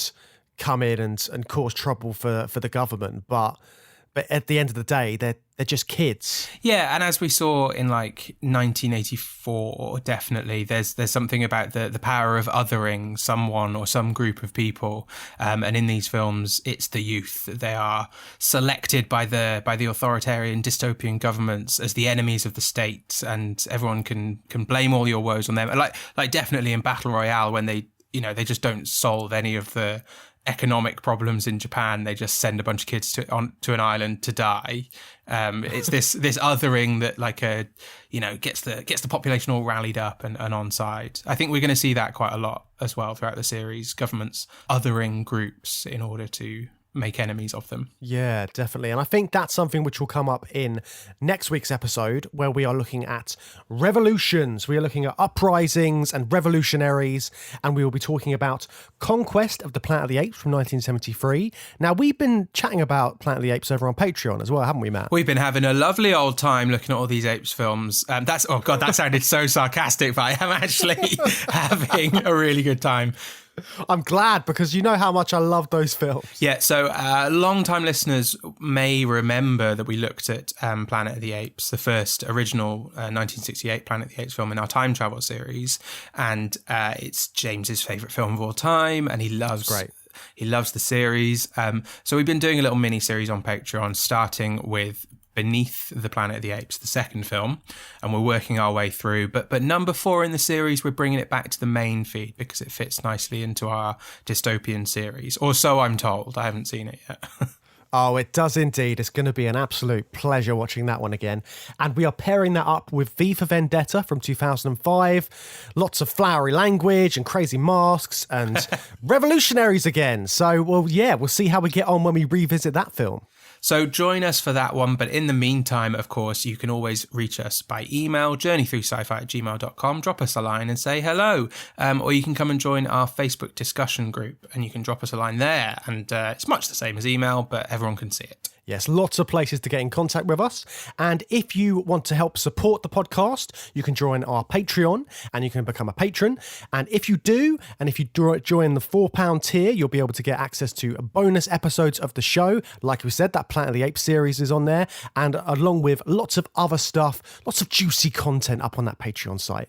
S1: come in and cause trouble for the government, but at the end of the day, they're just kids.
S2: Yeah, and as we saw in like 1984, definitely there's something about the power of othering someone or some group of people, and in these films, it's the youth. They are selected by the authoritarian dystopian governments as the enemies of the state, and everyone can blame all your woes on them. Like definitely in Battle Royale, when they just don't solve any of the economic problems in Japan. They just send a bunch of kids to an island to die. It's this othering that gets the population all rallied up and on side. I think we're going to see that quite a lot as well throughout the series. Governments othering groups in order to make enemies of them.
S1: Yeah, definitely. And I think that's something which will come up in next week's episode, where we are looking at revolutions. We are looking at uprisings and revolutionaries, and we will be talking about Conquest of the Planet of the Apes from 1973. Now, we've been chatting about Planet of the Apes over on Patreon as well, haven't we, Matt?
S2: We've been having a lovely old time looking at all these Apes films. That sounded so sarcastic, but I am actually having a really good time.
S1: I'm glad, because you know how much I love those films.
S2: Yeah, so long-time listeners may remember that we looked at Planet of the Apes, the first original 1968 Planet of the Apes film in our time travel series, and it's James's favourite film of all time, and he loves the series. So we've been doing a little mini-series on Patreon, starting with Beneath the Planet of the Apes, the second film, and we're working our way through. But number 4 in the series, we're bringing it back to the main feed because it fits nicely into our dystopian series, or so I'm told. I haven't seen it yet.
S1: Oh, it does indeed. It's going to be an absolute pleasure watching that one again. And we are pairing that up with V for Vendetta from 2005. Lots of flowery language and crazy masks and revolutionaries again. So, we'll see how we get on when we revisit that film.
S2: So join us for that one. But in the meantime, of course, you can always reach us by email, journeythroughsci-fi@gmail.com. Drop us a line and say hello. Or you can come and join our Facebook discussion group and you can drop us a line there. And it's much the same as email, but everyone can see it.
S1: Yes, lots of places to get in contact with us. And if you want to help support the podcast, you can join our Patreon and you can become a patron. And if you do, and if you join the £4 tier, you'll be able to get access to bonus episodes of the show. Like we said, that Planet of the Apes series is on there. And along with lots of other stuff, lots of juicy content up on that Patreon site.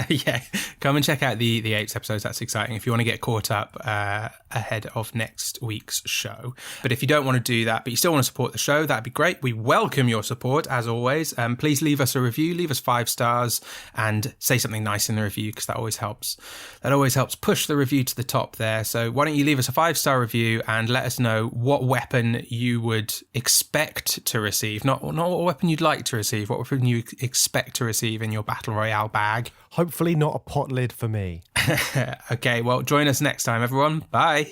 S2: Yeah, come and check out the Apes episodes. That's exciting if you want to get caught up ahead of next week's show. But if you don't want to do that, but you still want to support the show, that'd be great. We welcome your support as always. Please leave us a review, leave us 5 stars and say something nice in the review, because that always helps push the review to the top there. So why don't you leave us a 5-star review and let us know what weapon you would expect to receive, not what weapon you'd like to receive, what weapon you expect to receive in your Battle Royale bag.
S1: Hopefully not a pot lid for me.
S2: Okay, well, join us next time, everyone. Bye.